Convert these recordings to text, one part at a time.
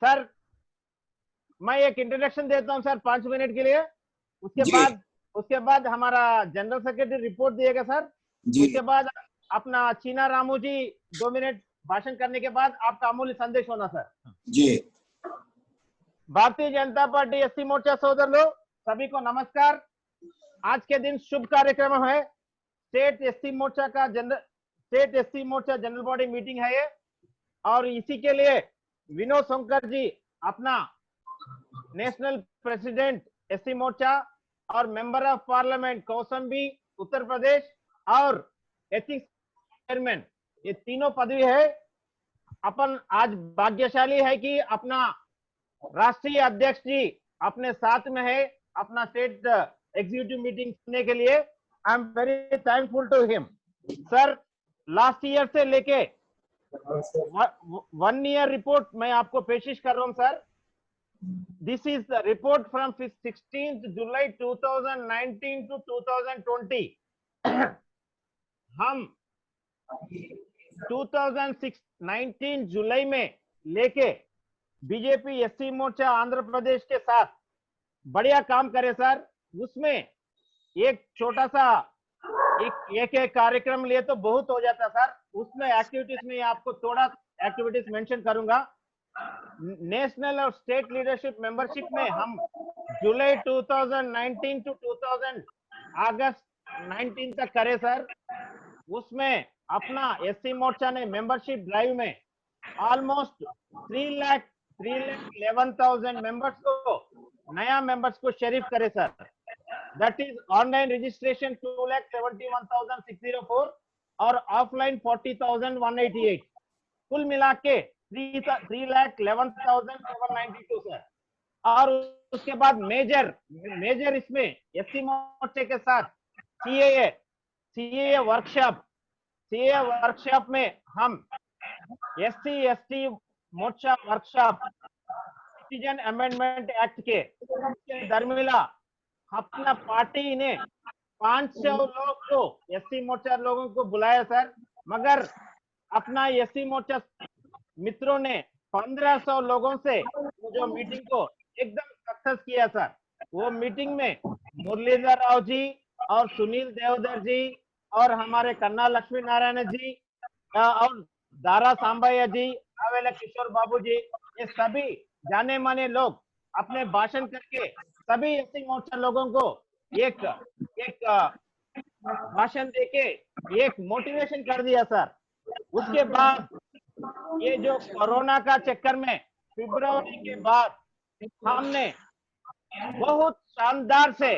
Sir मैं एक introduction देता हूं सर 5 मिनट के लिए। जी उसके बाद हमारा जनरल सेक्रेटरी रिपोर्ट दिएगा सर। जी उसके बाद अपना चीना रामू जी 2 मिनट भाषण करने के बाद आपका अमूल्य संदेश होना सर। जी। भारतीय जनता पार्टी एससी मोर्चा सोदरुलु सभी को नमस्कार। आज के दिन शुभ कार्यक्रम है। स्टेट एससी मोर्चा जनरल बॉडी मीटिंग है ये, और इसी के लिए विनोद शंकर जी अपना नेशनल प्रेसिडेंट एससी मोर्चा और member of parliament Kaushambi Uttar Pradesh और एथिक्स चेयरमैन, ये तीनों पदवी है। अपन आज भाग्यशाली है कि अपना राष्ट्रीय अध्यक्ष जी अपने साथ में है अपना स्टेट एग्जीक्यूटिव मीटिंग सुनने के लिए। I am very thankful to him sir. Last year से लेके 1 ईयर रिपोर्ट मैं आपको पेशिश कर रहा हूं sir. This is the report from 16 July 2019 to 2020। हम 2019 जुलाई में लेके बीजेपी एससी मोर्चा आंध्र प्रदेश के साथ बढ़िया काम करे सर। उसमें एक छोटा सा एक कार्यक्रम लिए तो बहुत हो जाता सर। उसमें एक्टिविटीज में आपको थोड़ा एक्टिविटीज मेंशन करूंगा। नेशनल और स्टेट लीडरशिप मेंबरशिप में हम जुलाई 2019 टू 2000 अगस्त 19 तक करे सर। उसमें अपना एससी मोर्चा ने मेंबरशिप ड्राइव में ऑलमोस्ट 3,11,000 मेंबर्स को नया मेंबर्स को शरीफ करे sir. That is online registration 2,71,604 और ऑफलाइन 40,188, कुल मिला के 3,11,792 सर। और उसके बाद मेजर इसमें एससी मोर्चे के साथ सीएए वर्कशॉप में हम एससी एसटी मोर्चा वर्कशॉप सिटीजन अमेंडमेंट एक्ट के दरमिला अपना पार्टी ने 500 लोग को एससी मोर्चा लोगों को बुलाया सर। मगर अपना एससी मोर्चा मित्रों ने 1500 लोगों से जो मीटिंग को एकदम सक्सेस किया सर। वो मीटिंग में मुरलीधर राव जी और सुनील देवधर जी और हमारे कन्ना लक्ष्मी नारायण जी और दारा सांबैया जी, आवेला किशोर बाबू जी, ये सभी जाने माने लोग अपने भाषण करके सभी एससी मोर्चा लोगों को एक भाषण देके एक मोटिवेशन कर दिया सर। उसके बाद ये जो कोरोना का चक्कर में फरवरी के बाद हमने बहुत शानदार से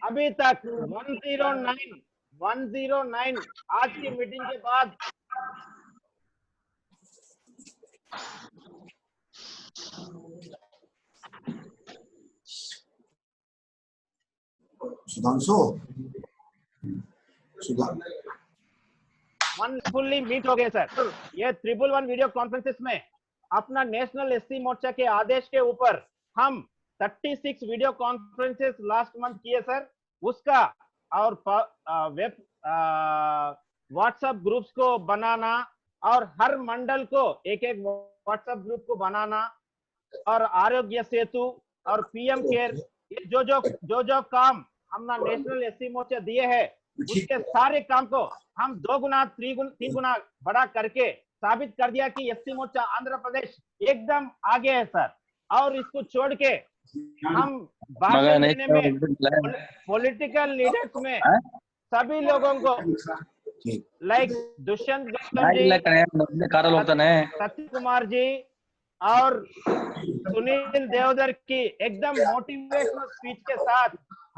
अभी तक 109 आज की मीटिंग के बाद फुल्ली मीट हो गए सर। ये 111 वीडियो कॉन्फ्रेंसेस में अपना नेशनल एससी मोर्चा के आदेश के ऊपर हम 36 वीडियो कॉन्फ्रेंसेस लास्ट मंथ किए सर। उसका और वेब व्हाट्सएप ग्रुप्स को बनाना और हर मंडल को एक व्हाट्सएप ग्रुप को बनाना और आरोग्य सेतु और पीएम केयर, जो काम हमने नेशनल एससी मोर्चा दिए है उसके सारे काम को हम 2 गुना 3 गुना बड़ा करके साबित कर दिया कि एससी मोर्चा आंध्र प्रदेश एकदम आगे है सर। और इसको छोड़ के हम भाषण देने में पॉलिटिकल लीडर्स में सभी लोगों को लाइक दुष्यंत गौतम जी, सत्य कुमार जी और सुनील देवधर की एकदम मोटिवेशनल स्पीच के साथ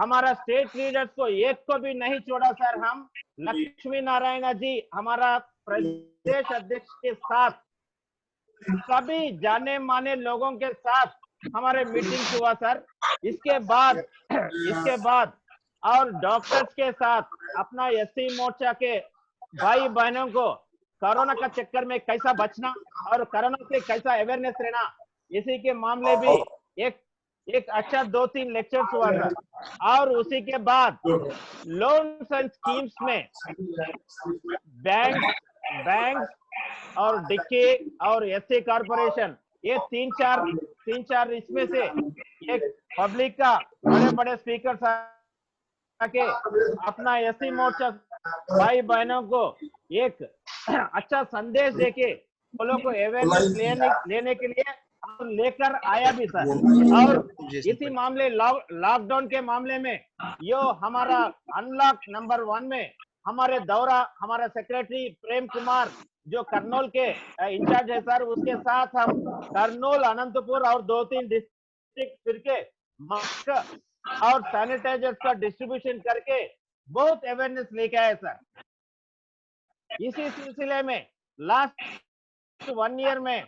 हमारा स्टेट लीडर्स को एक को भी नहीं छोड़ा सर। हम लक्ष्मी नारायण जी हमारा प्रदेश अध्यक्ष के साथ सभी जाने माने लोगों के साथ हमारे मीटिंग हुआ सर। इसके बाद और डॉक्टर्स के साथ अपना एससी मोर्चा के भाई बहनों को कोरोना का चक्कर में कैसा बचना और कोरोना से कैसा अवेयरनेस रहना, इसी के मामले भी एक अच्छा 2-3 लेक्चर्स हुआ था। और उसी के बाद लोन्स एंड स्कीम्स में बैंक और डिक्की और एससी कॉर्पोरेशन ये तीन चार इसमें से एक पब्लिक का बड़े बड़े स्पीकर के अपना एससी मोर्चा भाई बहनों को एक अच्छा संदेश देके वो लोग को अवेयरनेस लेने के लिए लेकर आया भी सर। और इसी मामले लॉकडाउन के मामले में यो हमारा अनलॉक नंबर 1 में हमारे दौरा हमारा सेक्रेटरी प्रेम कुमार जो करनौल के इंचार्ज है सर, उसके साथ हम करनौल, अनंतपुर और 2-3 डिस्ट्रिक्ट फिर के मास्क और सैनिटाइजर्स का डिस्ट्रीब्यूशन करके बहुत अवेयरनेस लेके आए सर। इसी सिलसिले में लास्ट 1 ईयर में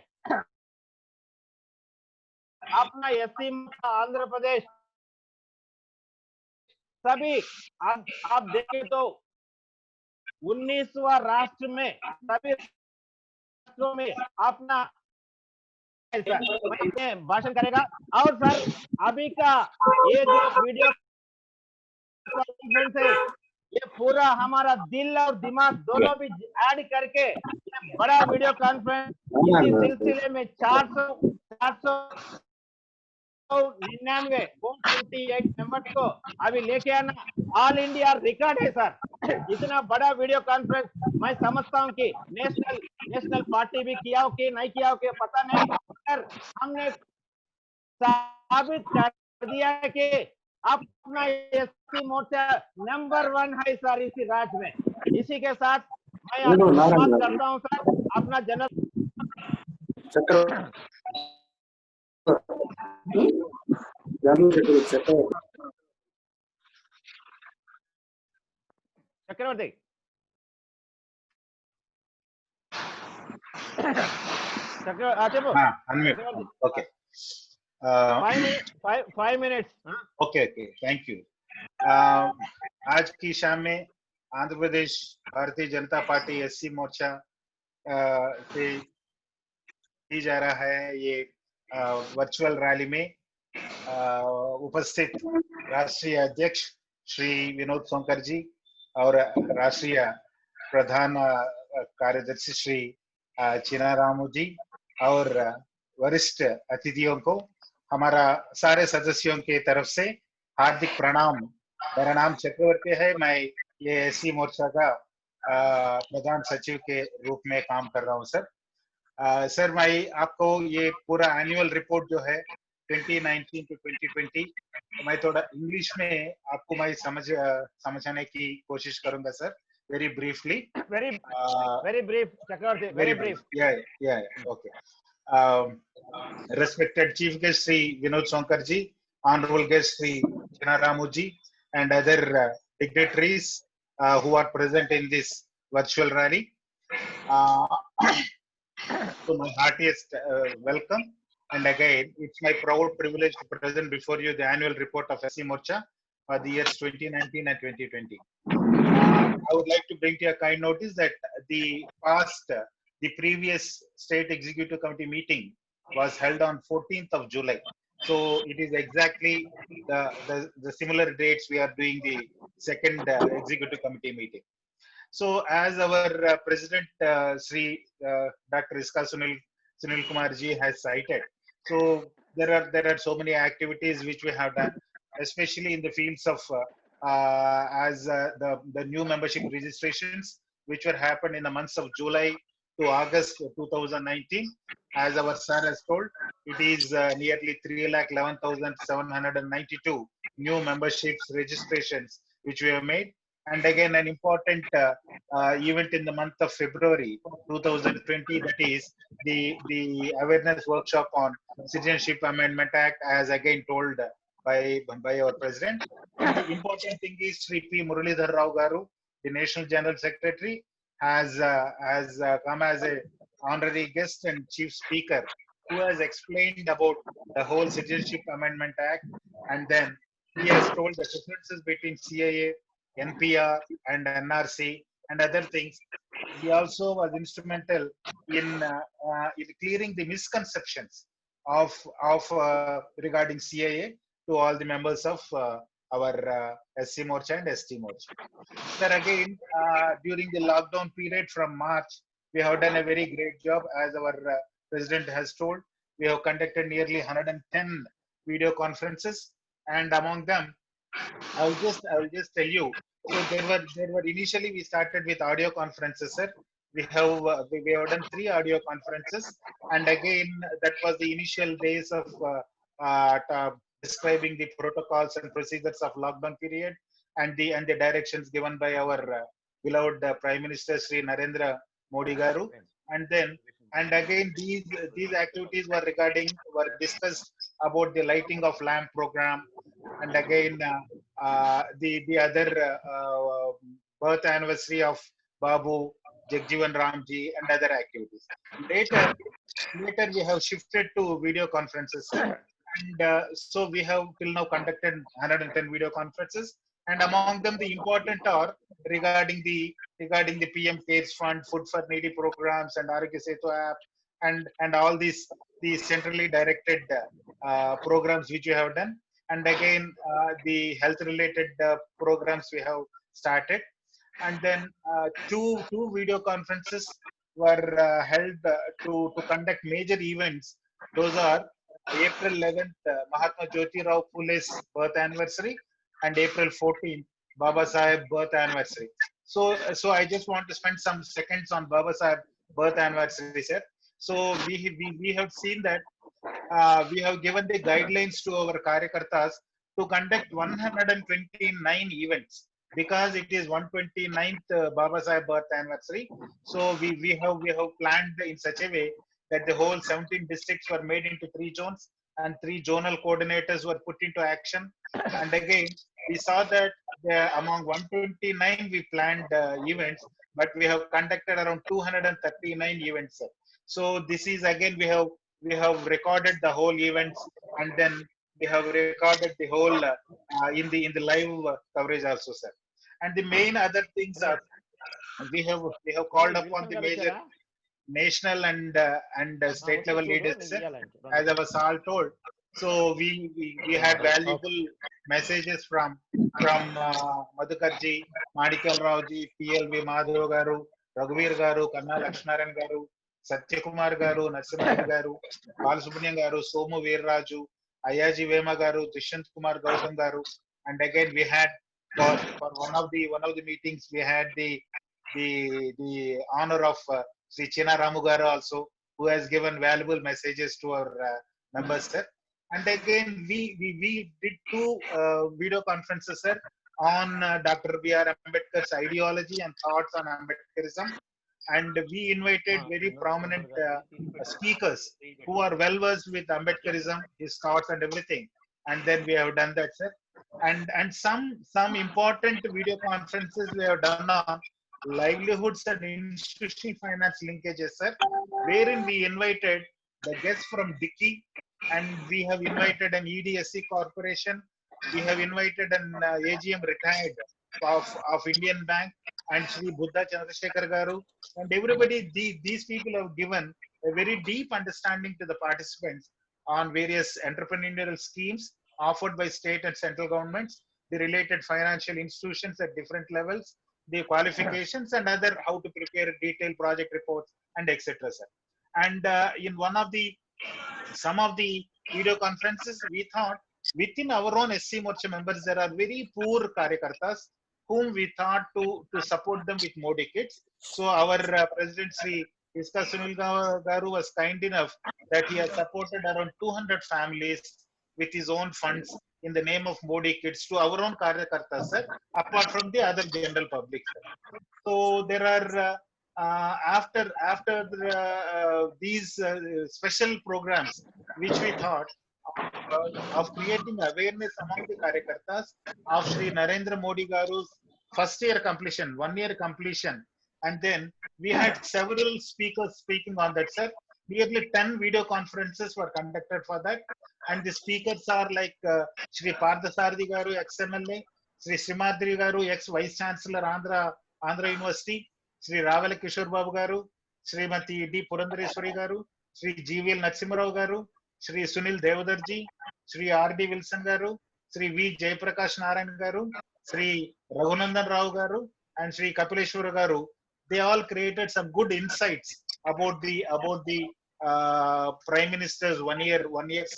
अपना एससी आंध्र प्रदेश सभी आप देखें तो 19वां राष्ट्र में सभी राष्ट्रों में अपना भाषण करेगा। और सर अभी का ये जो वीडियो कॉन्फ्रेंस है ये पूरा हमारा दिल और दिमाग दोनों भी ऐड करके ये बड़ा वीडियो कॉन्फ्रेंस इसी सिलसिले में 499 मेंबर्स को अभी लेके आना ऑल इंडिया रिकॉर्ड है सर। इतना बड़ा वीडियो कॉन्फ्रेंस मैं समझता हूँ कि नेशनल पार्टी भी किया हो कि नहीं किया हो कि पता नहीं, सर हमने साबित कर दिया है कि अपना एससी मोर्चा नंबर 1 है सर इसी राज्य में। इसी के साथ मैं समाप्त करता हूँ सर अपना general Chakravarti okay 5 minutes. Okay thank you. आज की शाम में आंध्र प्रदेश भारतीय जनता पार्टी एससी मोर्चा से की जा रहा है ये वर्चुअल रैली में उपस्थित राष्ट्रीय अध्यक्ष श्री विनोद सोनकर जी और राष्ट्रीय प्रधान कार्यदर्शी श्री चिनारामू जी और वरिष्ठ अतिथियों को हमारा सारे सदस्यों के तरफ से हार्दिक प्रणाम। मेरा नाम चक्रवर्ती है, मैं ये एससी मोर्चा का प्रधान सचिव के रूप में काम कर रहा हूँ सर। सर मैं आपको ये पूरा एनुअल रिपोर्ट जो है 2019 to 2020 मैं थोड़ा इंग्लिश में आपको मैं समझाने की कोशिश करूंगा sir, very briefly. Very brief, Chakravarti. Very brief. Yeah. Okay. Respected Chief Guest Sri Vinod Sonkar ji, Honorable Guest Sri Chinaramu ji, and other dignitaries who are present in this virtual rally. So my heartiest welcome. And again, it's my proud privilege to present before you the annual report of SC Morcha for the years 2019 and 2020. I would like to bring to your kind notice that the previous State Executive Committee meeting was held on 14th of July. So it is exactly the similar dates we are doing the second Executive Committee meeting. So as our President Sri Dr. Iska Sunil Kumar ji has cited, so there are so many activities which we have done, especially in the fields of the new membership registrations, which were happened in the months of July to August 2019. As our sir has told, it is nearly 3,11,792 new memberships registrations which we have made. And again, an important event in the month of February 2020, that is the awareness workshop on Citizenship Amendment Act, as again told by our president. And the important thing is Sri P. Muralidhar Rao Garu, the National General Secretary, has come as a honorary guest and chief speaker, who has explained about the whole Citizenship Amendment Act, and then he has told the differences between CAA, NPR, and NRC, and other things. He also was instrumental in clearing the misconceptions of regarding CAA to all the members of our SC Morcha and ST Morcha. Sir, again, during the lockdown period from March, we have done a very great job, as our president has told. we have conducted nearly 110 video conferences, and among them, I will just tell you. So there were initially we started with audio conferences, sir. We have done 3 audio conferences, and again that was the initial days of describing the protocols and procedures of lockdown period, and the directions given by our beloved Prime Minister Sri Narendra Modi Garu, and then and again these activities were discussed about the lighting of lamp program, and again the other birth anniversary of Babu, Jagjivan Ramji, and other activities. Later, later we have shifted to video conferences, sir. And so we have till now conducted 110 video conferences, and among them the important are regarding the PM CARES Fund, Food for Needy programs, and Arogya Setu app, and all these centrally directed programs which we have done, and again the health related programs we have started, and then two video conferences were held to conduct major events. Those are April 11th, Mahatma Jyotirao Phule's birth anniversary, and April 14th, Baba Saheb birth anniversary. So I just want to spend some seconds on Baba Saheb birth anniversary, sir. So we have seen that we have given the guidelines to our Karyakartas to conduct 129 events, because it is 129th Baba Saheb birth anniversary. So we have planned in such a way that the whole 17 districts were made into 3 zones, and 3 zonal coordinators were put into action. And again, we saw that among 129 we planned events, but we have conducted around 239 events, sir. So this is again we have recorded the whole events, and then we have recorded the whole in the live coverage also, sir. And the main other things are we have called upon the major national and state level leaders, sir, as I was all told. So we had valuable messages from Madhukarji, Madikal Raoji, PLV Madhav Garu, Raghuveer Garu, Kanna Lakshmanan Garu, Satyakumar Garu, Narasimha Garu, Balasubramanian Garu, Somu Veerraju, Ayaji Vema Garu, Dushyanth Kumar Gautam Garu, and again we had for one of the meetings we had the honor of Sri China Ramu Garu also, who has given valuable messages to our members, sir. And again we did 2 video conferences, sir, on Dr. B.R. Ambedkar's ideology and thoughts on Ambedkarism, and we invited very prominent speakers who are well versed with Ambedkarism, his thoughts and everything. And then we have done that, sir. And some important video conferences we have done on livelihoods and institutional finance linkages, sir, wherein we invited the guests from Dicky, and we have invited an EDSC corporation. We have invited an AGM retired of Indian Bank, and Sri Buddha Chandrasekhar Garu, and everybody. These people have given a very deep understanding to the participants on various entrepreneurial schemes offered by state and central governments, the related financial institutions at different levels, the qualifications, and other how to prepare detailed project reports, and etc., sir. And in some of the video conferences, we thought within our own SC Morcha members there are very poor Karyakartas whom we thought to support them with Modi kits. So our President Sri Iska Sunil Garu was kind enough that he has supported around 200 families with his own funds in the name of Modi kits to our own Karyakartas, sir, apart from the other general public, sir. So there are after these special programs, which we thought of creating awareness among the Karyakartas of Sri Narendra Modi Garu's first year completion, 1 year completion, and then we had several speakers speaking on that, sir. Nearly 10 video conferences were conducted for that, and the speakers are like Sri Parthasarathy Garu, ex-MLA, Sri Srimadri Garu, ex-Vice Chancellor, Andhra University, Sri Ravala Kishore Babu Garu, Srimati D. Purandareswari Garu, Sri GVL Narasimha Garu, Sri Sunil Devadarji, Sri R.D. Wilson Garu, Sri V. Jayaprakash Narayan Garu, Sri Raghunandan Rao Garu, and Sri Kapileshwara Garu. They all created some good insights about the Prime Minister's one year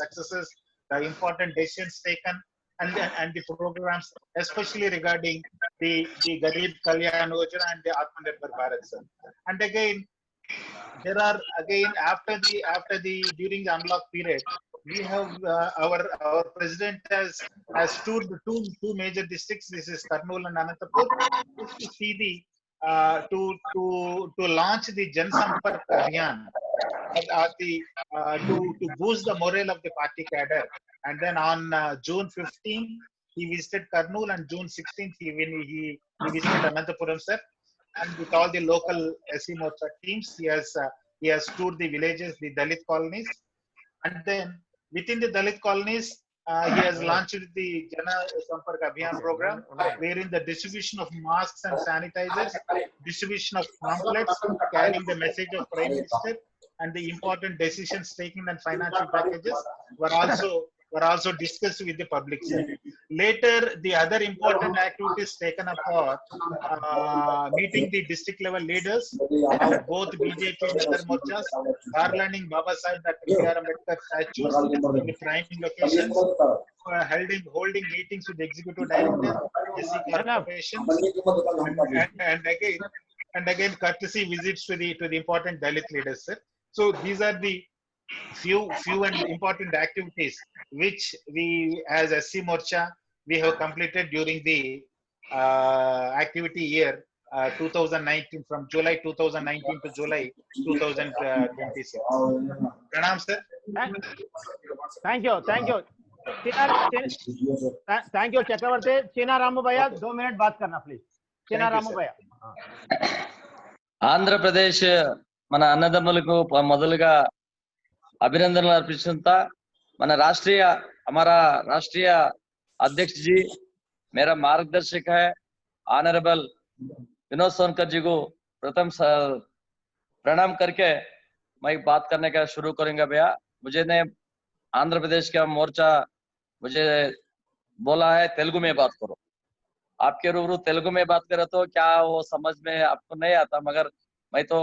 successes, the important decisions taken, and the programs, especially regarding the Garib Kalyan Yojana and the Atmanirbhar Bharat, sir. And again, there are after the during the unlock period, we have our president has toured the two major districts. This is Kurnool and Anantapur, to see the to launch the Jan Sampark Abhiyan, to boost the morale of the party cadre. And then on June 15th, he visited Kurnool, and June 16th he visited Ananthapuram, sir. And with all the local SC Morcha teams, he has toured the villages, the Dalit colonies, and then within the Dalit colonies, he has launched the Jana Sampark Abhiyan program, wherein the distribution of masks and sanitizers, distribution of pamphlets carrying the message of Prime Minister, and the important decisions taken and financial packages were also discussed with the public. Later, the other important activities taken up are meeting the district level leaders of both BJP and other morchas, garlanding Baba Sahib Dr. B.R. Ambedkar statues in the prime locations, holding meetings with the executive director, SC corporations, and again courtesy visits to the important Dalit leaders, sir. So these are the few and important activities which we as SC Morcha we have completed during the activity year 2019, from July 2019 to July 2026. Pranam, sir. Thank you. Thank you, Chakravarti. China Ramu Bhaiya, 2 minutes बात करना please. China Ramu Bhaiya. Andhra Pradesh మన అన్నదమ్ములకు మొదలుగా अभिनंदन अर्पिंचता मन हमारा राष्ट्रीय अध्यक्ष जी मेरा मार्गदर्शक है ऑनरेबल विनोद सोनकर जी को प्रथम प्रणाम करके मैं बात करने का शुरू करूंगा। भैया मुझे ने आंध्र प्रदेश का मोर्चा मुझे बोला है तेलुगु में बात करो, आपके रूबरू तेलुगु में बात करो तो क्या वो समझ में आपको नहीं आता, मगर मैं तो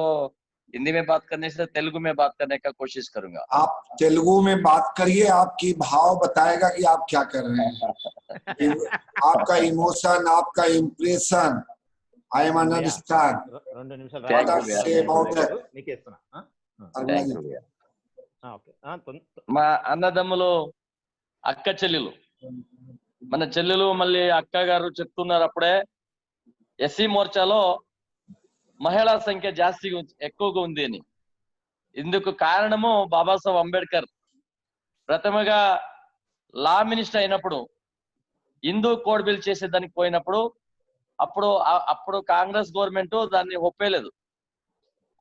हिंदी में बात करने से तेलुगु में बात करने का कोशिश करूंगा। आप तेलुगु में बात करिए, आपकी भाव बताएगा कि आप क्या कर रहे हैं। आपका इमोशन, आपका impression, I am understand what I say about that. మా అన్నదమ్ములు అక్క చెల్లెలు మన చెల్లెలు మళ్ళీ అక్క గారు చెప్తున్నారు అప్పుడే ఎస్సీ మోర్చాలో మహిళా సంఖ్య జాస్తి ఎక్కువగా ఉంది అని। ఇందుకు కారణము బాబాసాహెబ్ అంబేద్కర్ ప్రథమగా లా మినిస్టర్ అయినప్పుడు హిందూ కోడ్ బిల్ చేసేదానికి పోయినప్పుడు అప్పుడు కాంగ్రెస్ గవర్నమెంట్ దాన్ని ఒప్పేలేదు।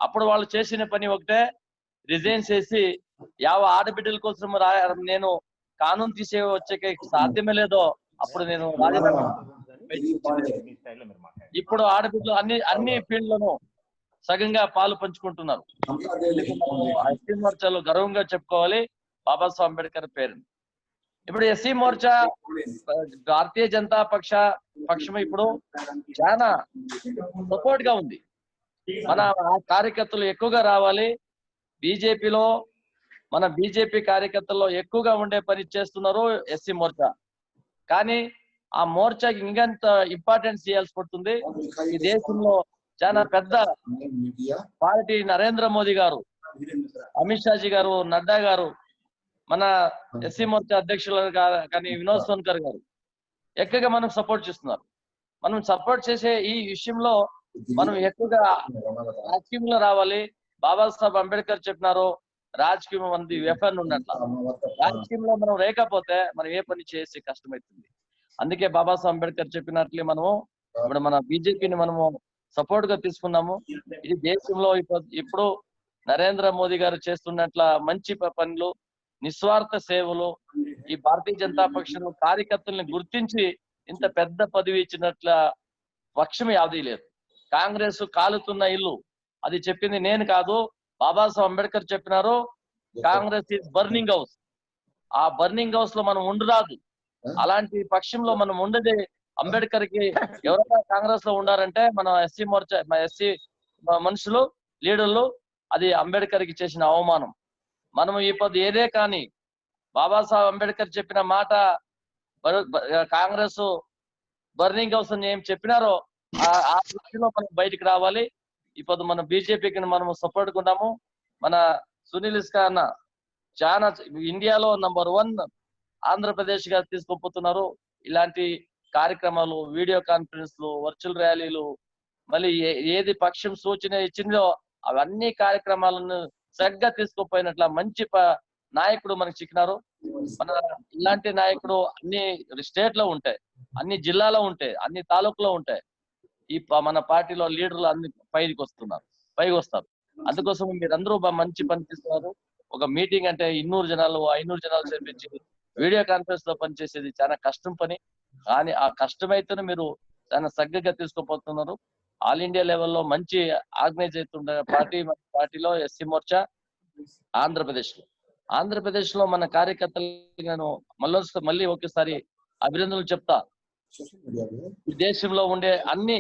అప్పుడు వాళ్ళు చేసిన పని ఒకటే, రిజైన్ చేసి యావ ఆడబిడ్డల కోసం నేను కానూన్ తీసే వచ్చే సాధ్యమే లేదో అప్పుడు నేను ఇప్పుడు ఆడబిడ్డలు అన్ని ఫీల్డ్లను సగంగా పాలు పంచుకుంటున్నారు। ఎస్సీ మోర్చాలో గర్వంగా చెప్పుకోవాలి బాబాసాహెబ్ అంబేద్కర్ పేరు। ఇప్పుడు ఎస్సీ మోర్చా భారతీయ జనతా పక్షం ఇప్పుడు చాలా సపోర్ట్ గా ఉంది। మన కార్యకర్తలు ఎక్కువగా రావాలి, బీజేపీలో మన బీజేపీ కార్యకర్తల్లో ఎక్కువగా ఉండే పని చేస్తున్నారు ఎస్సీ మోర్చా। కానీ ఆ మోర్చాకి ఇంకంత ఇంపార్టెన్స్ ఇవ్వాల్సి పడుతుంది। ఈ దేశంలో చాలా పెద్ద పార్టీ నరేంద్ర మోదీ గారు, అమిత్ షాజీ గారు, నడ్డా గారు, మన ఎస్సీ మోర్చా అధ్యక్షులు కానీ వినోద్ సోన్కర్ గారు ఎక్కువగా మనం సపోర్ట్ చేస్తున్నారు। మనం సపోర్ట్ చేసే ఈ విషయంలో మనం ఎక్కువగా రాజకీయంలో రావాలి। బాబాసాహెబ్ అంబేద్కర్ చెప్పినారు రాజకీయం మనది వెపన్ ఉన్నట్ల, రాజకీయంలో మనం లేకపోతే మనం ఏ పని చేసి కష్టమవుతుంది। అందుకే బాబాసాహెబ్ అంబేద్కర్ చెప్పినట్లే మనము ఇప్పుడు మన బీజేపీని మనము సపోర్ట్ గా తీసుకున్నాము। ఇది దేశంలో ఇప్పుడు నరేంద్ర మోదీ గారు చేస్తున్నట్ల మంచి పనులు, నిస్వార్థ సేవలు, ఈ భారతీయ జనతా పక్షం కార్యకర్తల్ని గుర్తించి ఇంత పెద్ద పదవి ఇచ్చినట్ల పక్షం యావదీ లేదు। కాంగ్రెస్ కాలుతున్న ఇల్లు అది చెప్పింది నేను కాదు, బాబాసాహెబ్ అంబేద్కర్ చెప్పినారు కాంగ్రెస్ ఈజ్ బర్నింగ్ హౌస్, ఆ బర్నింగ్ హౌస్ లో మనం ఉండరాదు। అలాంటి పక్షంలో మనం ఉండదే అంబేద్కర్ కి ఎవరైనా కాంగ్రెస్ లో ఉండారంటే మన ఎస్సీ మోర్చా ఎస్సీ మనుషులు లీడర్లు, అది అంబేద్కర్ కి చేసిన అవమానం। మనం ఇప్పుడు ఏదే కానీ బాబాసాహెబ్ అంబేద్కర్ చెప్పిన మాట కాంగ్రెస్ బర్నింగ్ హౌస్ ఏం చెప్పినారో ఆ దృష్టిలో మనం బయటికి రావాలి. ఇప్పుడు మన బీజేపీకి మనం సపోర్ట్ ఉన్నాము. మన సునీల్ ఇస్కా అన్న చాలా ఇండియాలో #1 ఆంధ్రప్రదేశ్ గా తీసుకుపోతున్నారు. ఇలాంటి కార్యక్రమాలు, వీడియో కాన్ఫరెన్స్లు, వర్చువల్ ర్యాలీలు, మళ్ళీ ఏది పక్షం సూచన ఇచ్చిందో అవన్నీ కార్యక్రమాలను సరిగ్గా తీసుకుపోయినట్ల మంచి నాయకుడు మనకు చిక్కినారు. మన ఇలాంటి నాయకుడు అన్ని స్టేట్ లో ఉంటాయి, అన్ని జిల్లాలో ఉంటాయి, అన్ని తాలూకులో ఉంటాయి. ఈ మన పార్టీలో లీడర్లు అన్ని పైకి వస్తారు. అందుకోసం మీరందరూ మంచి పని చేస్తున్నారు. ఒక మీటింగ్ అంటే 200 జనాలు 500 జనాలు చేపించి వీడియో కాన్ఫరెన్స్ లో పనిచేసేది చాలా కష్టం పని. కానీ ఆ కష్టమైతేనే మీరు చాలా సగ్గగా తీసుకుపోతున్నారు. ఆల్ ఇండియా లెవెల్లో మంచి ఆర్గనైజ్ అవుతుండే పార్టీలో ఎస్సీ మోర్చా ఆంధ్రప్రదేశ్ లో మన కార్యకర్తలు నేను మళ్ళీ ఒకేసారి అభినందనలు చెప్తా. ఈ దేశంలో ఉండే అన్ని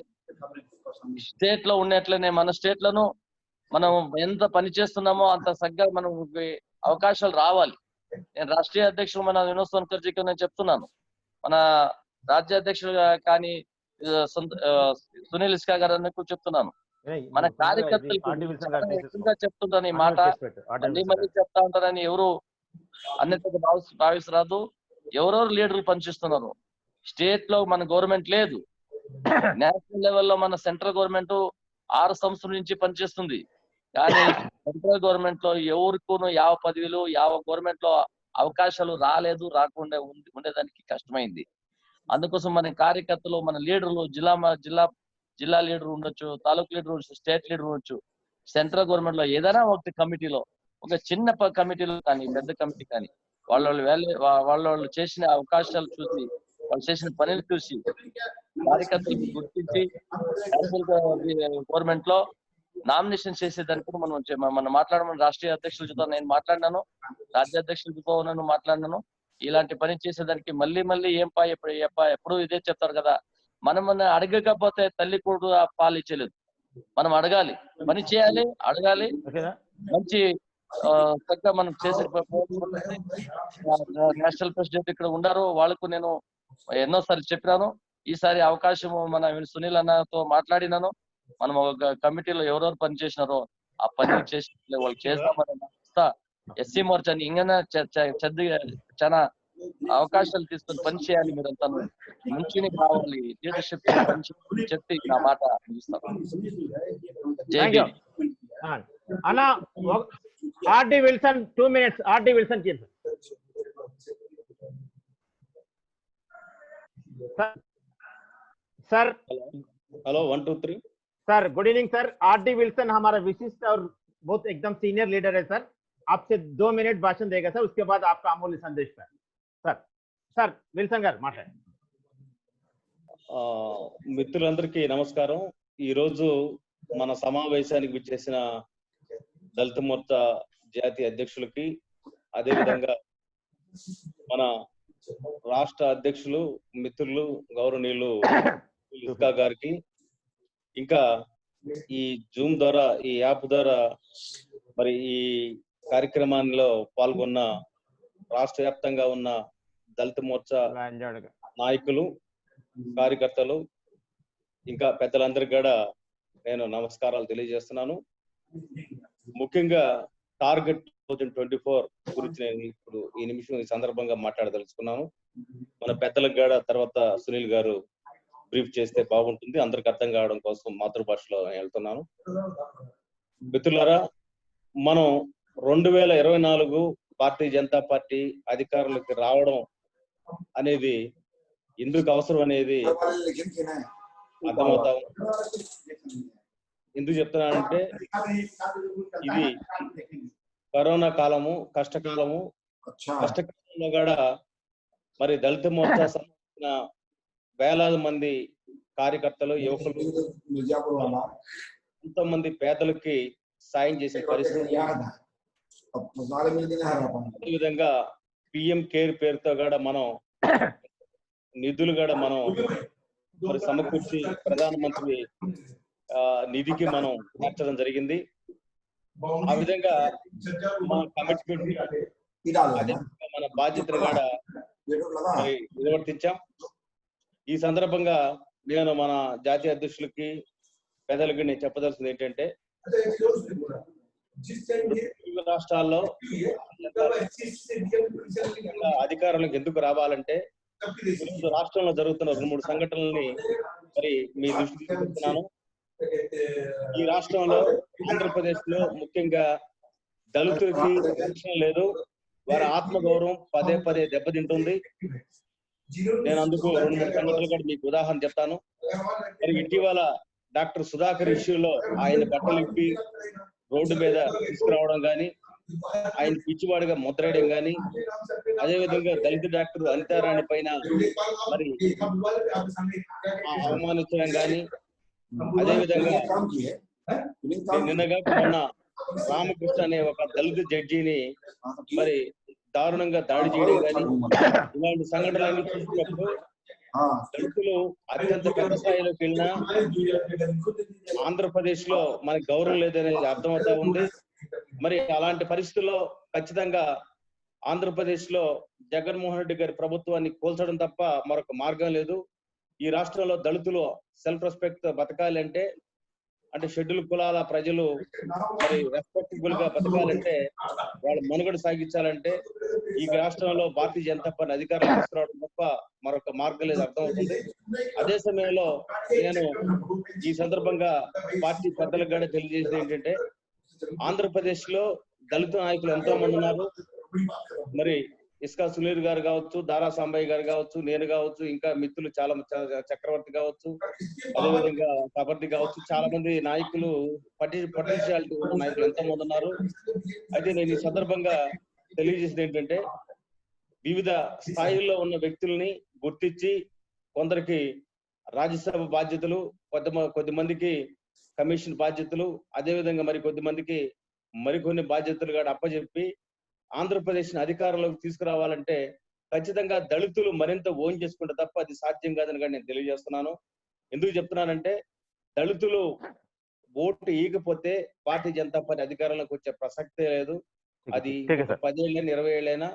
స్టేట్ లో ఉన్నట్లనే మన స్టేట్ లను మనం ఎంత పని చేస్తున్నామో అంత సగ్గా మనం అవకాశాలు రావాలి. నేను రాష్ట్రీయ అధ్యక్షుడు మన వినోద్ సోన్కర్జీకి నేను చెప్తున్నాను. మన రాజ్య అధ్యక్షుడు కానీ సునీల్ ఇస్కా గారు చెప్తున్నాను. మన కార్యకర్తలకు చెప్తుంటాను ఈ మాట, మళ్ళీ చెప్తా ఉంటారని ఎవరు అన్నిటికీ భావిస్తరాదు. ఎవరెవరు లీడర్లు పనిచేస్తున్నారు. స్టేట్ లో మన గవర్నమెంట్ లేదు, నేషనల్ లెవెల్లో మన సెంట్రల్ గవర్నమెంట్ 6 సంవత్సరాల నుంచి పనిచేస్తుంది. కానీ సెంట్రల్ గవర్నమెంట్ లో ఎవరికూను యావ పదవిలు గవర్నమెంట్ లో అవకాశాలు రాకుండా ఉండేదానికి కష్టమైంది. అందుకోసం మన కార్యకర్తలు, మన లీడర్లు, జిల్లా లీడర్ ఉండొచ్చు, తాలూకు లీడర్ ఉండొచ్చు, స్టేట్ లీడర్ ఉండొచ్చు, సెంట్రల్ గవర్నమెంట్ లో ఏదైనా ఒక కమిటీలో, ఒక చిన్న కమిటీలో కానీ పెద్ద కమిటీ కానీ వాళ్ళు చేసిన అవకాశాలు చూసి, వాళ్ళు చేసిన పనులు చూసి కార్యకర్తలు గుర్తించి గవర్నమెంట్ లో నామినేషన్ చేసేదానికి కూడా మనం మాట్లాడమని రాష్ట్రీయ అధ్యక్షులతో నేను మాట్లాడినాను, రాజ్య అధ్యక్షులతో నన్ను మాట్లాడినాను. ఇలాంటి పని చేసేదానికి మళ్ళీ ఎప్పుడు ఇదే చెప్తారు కదా, మనం అడగకపోతే తల్లి కూడా పాలు ఇచ్చలేదు. మనం అడగాలి, పని చేయాలి, అడగాలి. మంచి చక్కగా మనం చేసే నేషనల్ ప్రెసిడెంట్ ఇక్కడ ఉన్నారు, వాళ్ళకు నేను ఎన్నోసార్లు చెప్పినాను. ఈసారి అవకాశం మన సునీల్ అన్నతో మాట్లాడినాను. మనం ఒక కమిటీలో ఎవరెవరు పని చేసినారో ఆ పని చేసి వాళ్ళు చేస్తామని ఎస్సీ మోర్చాని ఇంకా చాలా అవకాశాలు తీసుకొని పని చేయాలి. మీరంతా మంచిని కావాలి, లీడర్షిప్ చెప్పి నా మాట అందిస్తాను. అన్నా RD Wilson 2 minutes. RD Wilson sir hello 1 2 3 sir good evening sir. RD Wilson हमारा विशिष्ट और बहुत एकदम सीनियर लीडर है सर, आपसे 2 मिनट भाषण देगा सर, उसके बाद आपका अमूल्य संदेश पर सर। सर విల్సన్ గారు మాట్లాడండి। మిత్రులందరికీ నమస్కారం। ఈ రోజు మన సమావేశానికి విచ్చేసిన దళిత మోర్చా జాతీయ అధ్యక్షులకి, అదే విధంగా మన రాష్ట్ర అధ్యక్షులు మిత్రులు గౌరవనీయులు ఇస్కా గారికి, ఇంకా ఈ జూమ్ ద్వారా, ఈ యాప్ ద్వారా మరి ఈ కార్యక్రమాల్లో పాల్గొన్న రాష్ట్ర వ్యాప్తంగా ఉన్న దళిత మోర్చా నాయకులు, కార్యకర్తలు, ఇంకా పెద్దలందరికీ కూడా నేను నమస్కారాలు తెలియజేస్తున్నాను। ముఖ్యంగా టార్గెట్ 2024 గురించి నేను ఇప్పుడు ఈ నిమిషం ఈ సందర్భంగా మాట్లాడదలుచుకున్నాను। మన పెద్దలకు కూడా తర్వాత సునీల్ గారు బ్రీఫ్ చేస్తే బాగుంటుంది, అందరికి అర్థం కావడం కోసం మాతృభాషలో వెళ్తున్నాను। మిత్రులారా, మనం 2024 భారతీయ జనతా పార్టీ అధికారులకు రావడం అనేది ఎందుకు అవసరం అనేది అర్థమవుతా ఉంది। ఎందుకు చెప్తున్నానంటే ఇది కరోనా కాలము, కష్టకాలము కూడా మరి దళిత మోర్చా సంబంధించిన వేలాది మంది కార్యకర్తలు, యువకులు, ఎంతోమంది పేదలకి సాయం చేసే పరిస్థితి। అదేవిధంగా పిఎం కేర్ పేరుతో కూడా మనం నిధులు కూడా మనం మరి సమకూర్చి ప్రధానమంత్రి నిధికి మనం మార్చడం జరిగింది। ఆ విధంగా మన కమిట్మెంట్ అదే మన బాధ్యతను కూడా మరి నిర్వర్తించాం. ఈ సందర్భంగా నేను మన జాతీయ అధ్యక్షులకి పెద్దలకి నేను చెప్పదలసింది ఏంటంటే, తెలుగు రాష్ట్రాల్లో అధికారులకు ఎందుకు రావాలంటే, ఈరోజు రాష్ట్రంలో జరుగుతున్న 2-3 సంఘటనల్ని మరి మీ దృష్టికి తీసుకొస్తున్నాను. ఈ రాష్ట్రంలో ఆంధ్రప్రదేశ్ లో ముఖ్యంగా దళితులకి రక్షణ లేదు, వారి ఆత్మగౌరవం పదే పదే దెబ్బతింటుంది. నేను అందుకు 2-3 సంఘటనలు కూడా మీకు ఉదాహరణ చెప్తాను. మరి ఇటీవల డాక్టర్ సుధాకర్ ఇష్యూలో ఆయన బట్టలిప్పి రోడ్డు మీద తీసుకురావడం కానీ, ఆయన పిచ్చివాడిగా ముద్రేయడం కానీ, అదేవిధంగా దళిత డాక్టర్ అనితారాణి పైన మరి అవమానించడం కానీ, అదేవిధంగా నిన్నగా మొన్న రామకృష్ణ అనే ఒక దళిత జడ్జిని మరి దారుణంగా దాడి చేయడం కానీ, ఇలాంటి సంఘటనలన్నీ చూసినప్పుడు దళితులు అత్యంత పెద్ద స్థాయిలోకి వెళ్ళినా ఆంధ్రప్రదేశ్ లో మనకి గౌరవం లేదనేది అర్థమవుతా ఉంది. మరి అలాంటి పరిస్థితుల్లో ఖచ్చితంగా ఆంధ్రప్రదేశ్ లో జగన్మోహన్ రెడ్డి గారి ప్రభుత్వాన్ని కోల్చడం తప్ప మరొక మార్గం లేదు. ఈ రాష్ట్రంలో దళితులు సెల్ఫ్ రెస్పెక్ట్ బతకాలి అంటే షెడ్యూల్ కులాల ప్రజలు మరి రెస్పెక్టబుల్ గా బతకాలంటే, వాళ్ళ మనుగడ సాగించాలంటే ఈ రాష్ట్రంలో భారతీయ జనతా పార్టీ అధికారులు తీసుకురావడం తప్ప మరొక మార్గం లేదు అర్థమవుతుంది. అదే సమయంలో నేను ఈ సందర్భంగా పార్టీ పెద్దలకు కూడా తెలియజేసేది ఏంటంటే, ఆంధ్రప్రదేశ్ లో దళిత నాయకులు ఎంతో మంది ఉన్నారు. మరి ఇస్కా సునీల్ గారు కావచ్చు, దారా సాంబయ్య గారు కావచ్చు, నేను కావచ్చు, ఇంకా మిత్రులు చాలా చక్రవర్తి కావచ్చు, అదేవిధంగా కబడ్డీ కావచ్చు, చాలా మంది నాయకులు పొటెన్షియాలిటీ ఉన్న నాయకులు ఎంతో మంది ఉన్నారు. అయితే నేను ఈ సందర్భంగా తెలియజేసేది ఏంటంటే, వివిధ స్థాయిల్లో ఉన్న వ్యక్తుల్ని గుర్తించి కొందరికి రాజ్యసభ బాధ్యతలు, కొద్దిమందికి కమిషన్ బాధ్యతలు, అదేవిధంగా మరి కొద్దిమందికి మరికొన్ని బాధ్యతలు కూడా అప్పచెప్పి ఆంధ్రప్రదేశ్ అధికారంలోకి తీసుకురావాలంటే ఖచ్చితంగా దళితులు మరింత ఓన్ చేసుకుంటే తప్ప అది సాధ్యం కాదని కూడా నేను తెలియజేస్తున్నాను. ఎందుకు చెప్తున్నానంటే, దళితులు ఓటు ఈకపోతే భారతీయ జనతా పార్టీ అధికారంలోకి వచ్చే ప్రసక్తే లేదు. అది 10 ఏళ్ళైనా 20 ఏళ్ళైనా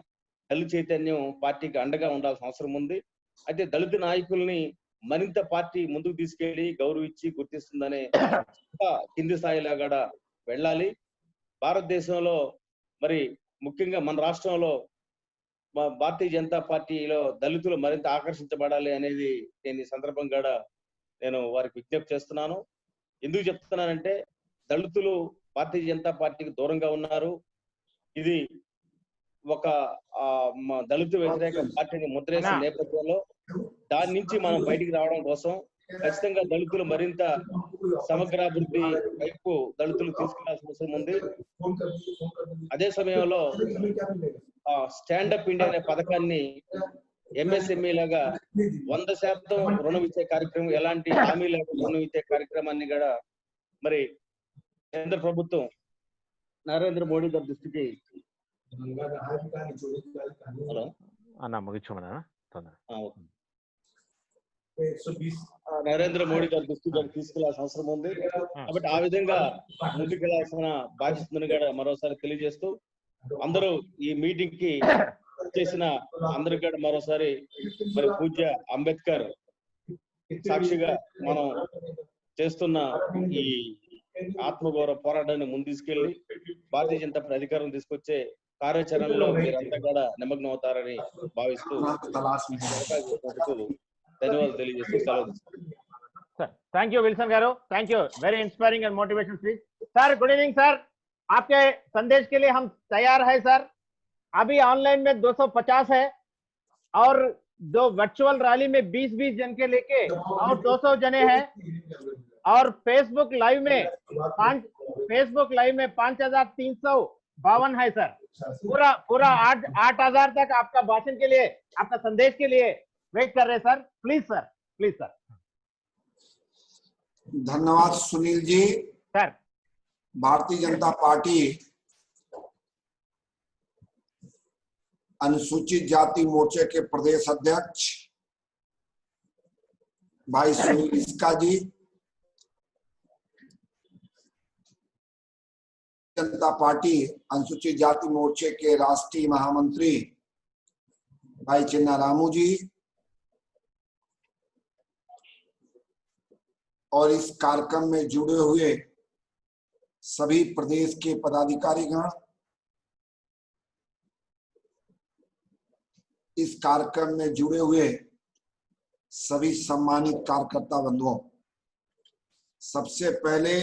దళిత చైతన్యం పార్టీకి అండగా ఉండాల్సిన అవసరం ఉంది. అయితే దళిత నాయకుల్ని మరింత పార్టీ ముందుకు తీసుకెళ్లి గౌరవించి గుర్తిస్తుందనే కింది స్థాయిలో కూడా వెళ్ళాలి. భారతదేశంలో మరి ముఖ్యంగా మన రాష్ట్రంలో భారతీయ జనతా పార్టీలో దళితులు మరింత ఆకర్షించబడాలి అనేది నేను ఈ సందర్భంగా నేను వారికి విజ్ఞప్తి చేస్తున్నాను. ఎందుకు చెప్తున్నానంటే, దళితులు భారతీయ జనతా పార్టీకి దూరంగా ఉన్నారు. ఇది ఒక దళిత వ్యతిరేక పార్టీని ముద్రేసిన నేపథ్యంలో దాని నుంచి మనం బయటికి రావడం కోసం ఖచ్చితంగా దళితులు మరింత సమగ్రాభివృద్ధి వైపు దళితులు తీసుకెళ్లాల్సిన అవసరం ఉంది. అదే సమయంలో స్టాండప్ ఇండియా అనే పథకాన్ని ఎంఎస్ఎంఈ లాగా 100% రుణం ఇచ్చే కార్యక్రమం, ఎలాంటి హామీ లేకుండా రుణం ఇచ్చే కార్యక్రమాన్ని కూడా మరి కేంద్ర ప్రభుత్వం నరేంద్ర మోడీ గారి దృష్టికి నరేంద్ర మోడీ గారి దృష్టికి తీసుకెళ్లాల్సిన అవసరం ఉంది. కాబట్టి ఆ విధంగా ముందుకెళ్లాల్సిన బాధ్యతను కూడా మరోసారి తెలియజేస్తూ, అందరూ ఈ మీటింగ్ కి చేసిన అందరికి కూడా మరోసారి మరి పూజ్య అంబేద్కర్ సాక్షిగా మనం చేస్తున్న ఈ ఆత్మగౌరవ పోరాటాన్ని ముందు తీసుకెళ్లి భారతీయ జనతా పార్టీ అధికారం తీసుకొచ్చే కార్యాచరణలో మీరంతా కూడా నిమగ్నం అవుతారని భావిస్తూ ధన్యవాదాలు తెలియజేస్తూ సెలవు. Thank you Wilson garu, thank you, very inspiring and motivational speech sir. Good evening sir, आपके संदेश के लिए हम तैयार है सर. अभी ऑनलाइन में 250 है और जो वर्चुअल रैली में 20-20 जन के लेके और 200 जने हैं और फेसबुक लाइव में 5352 है सर. पूरा 8,000 तक आपका भाषण के लिए, आपका संदेश के लिए वेट कर रहे sir. Please sir, please sir. धन्यवाद सुनील जी. सर, भारतीय जनता पार्टी अनुसूचित जाति मोर्चे के प्रदेश अध्यक्ष भाई सुनील इसका जी, जनता पार्टी अनुसूचित जाति मोर्चे के राष्ट्रीय महामंत्री भाई चिन्ना रामू जी और इस कार्यक्रम में जुड़े हुए सभी प्रदेश के पदाधिकारीगण, इस कार्यक्रम में जुड़े हुए सभी सम्मानित कार्यकर्ता बंधुओं, सबसे पहले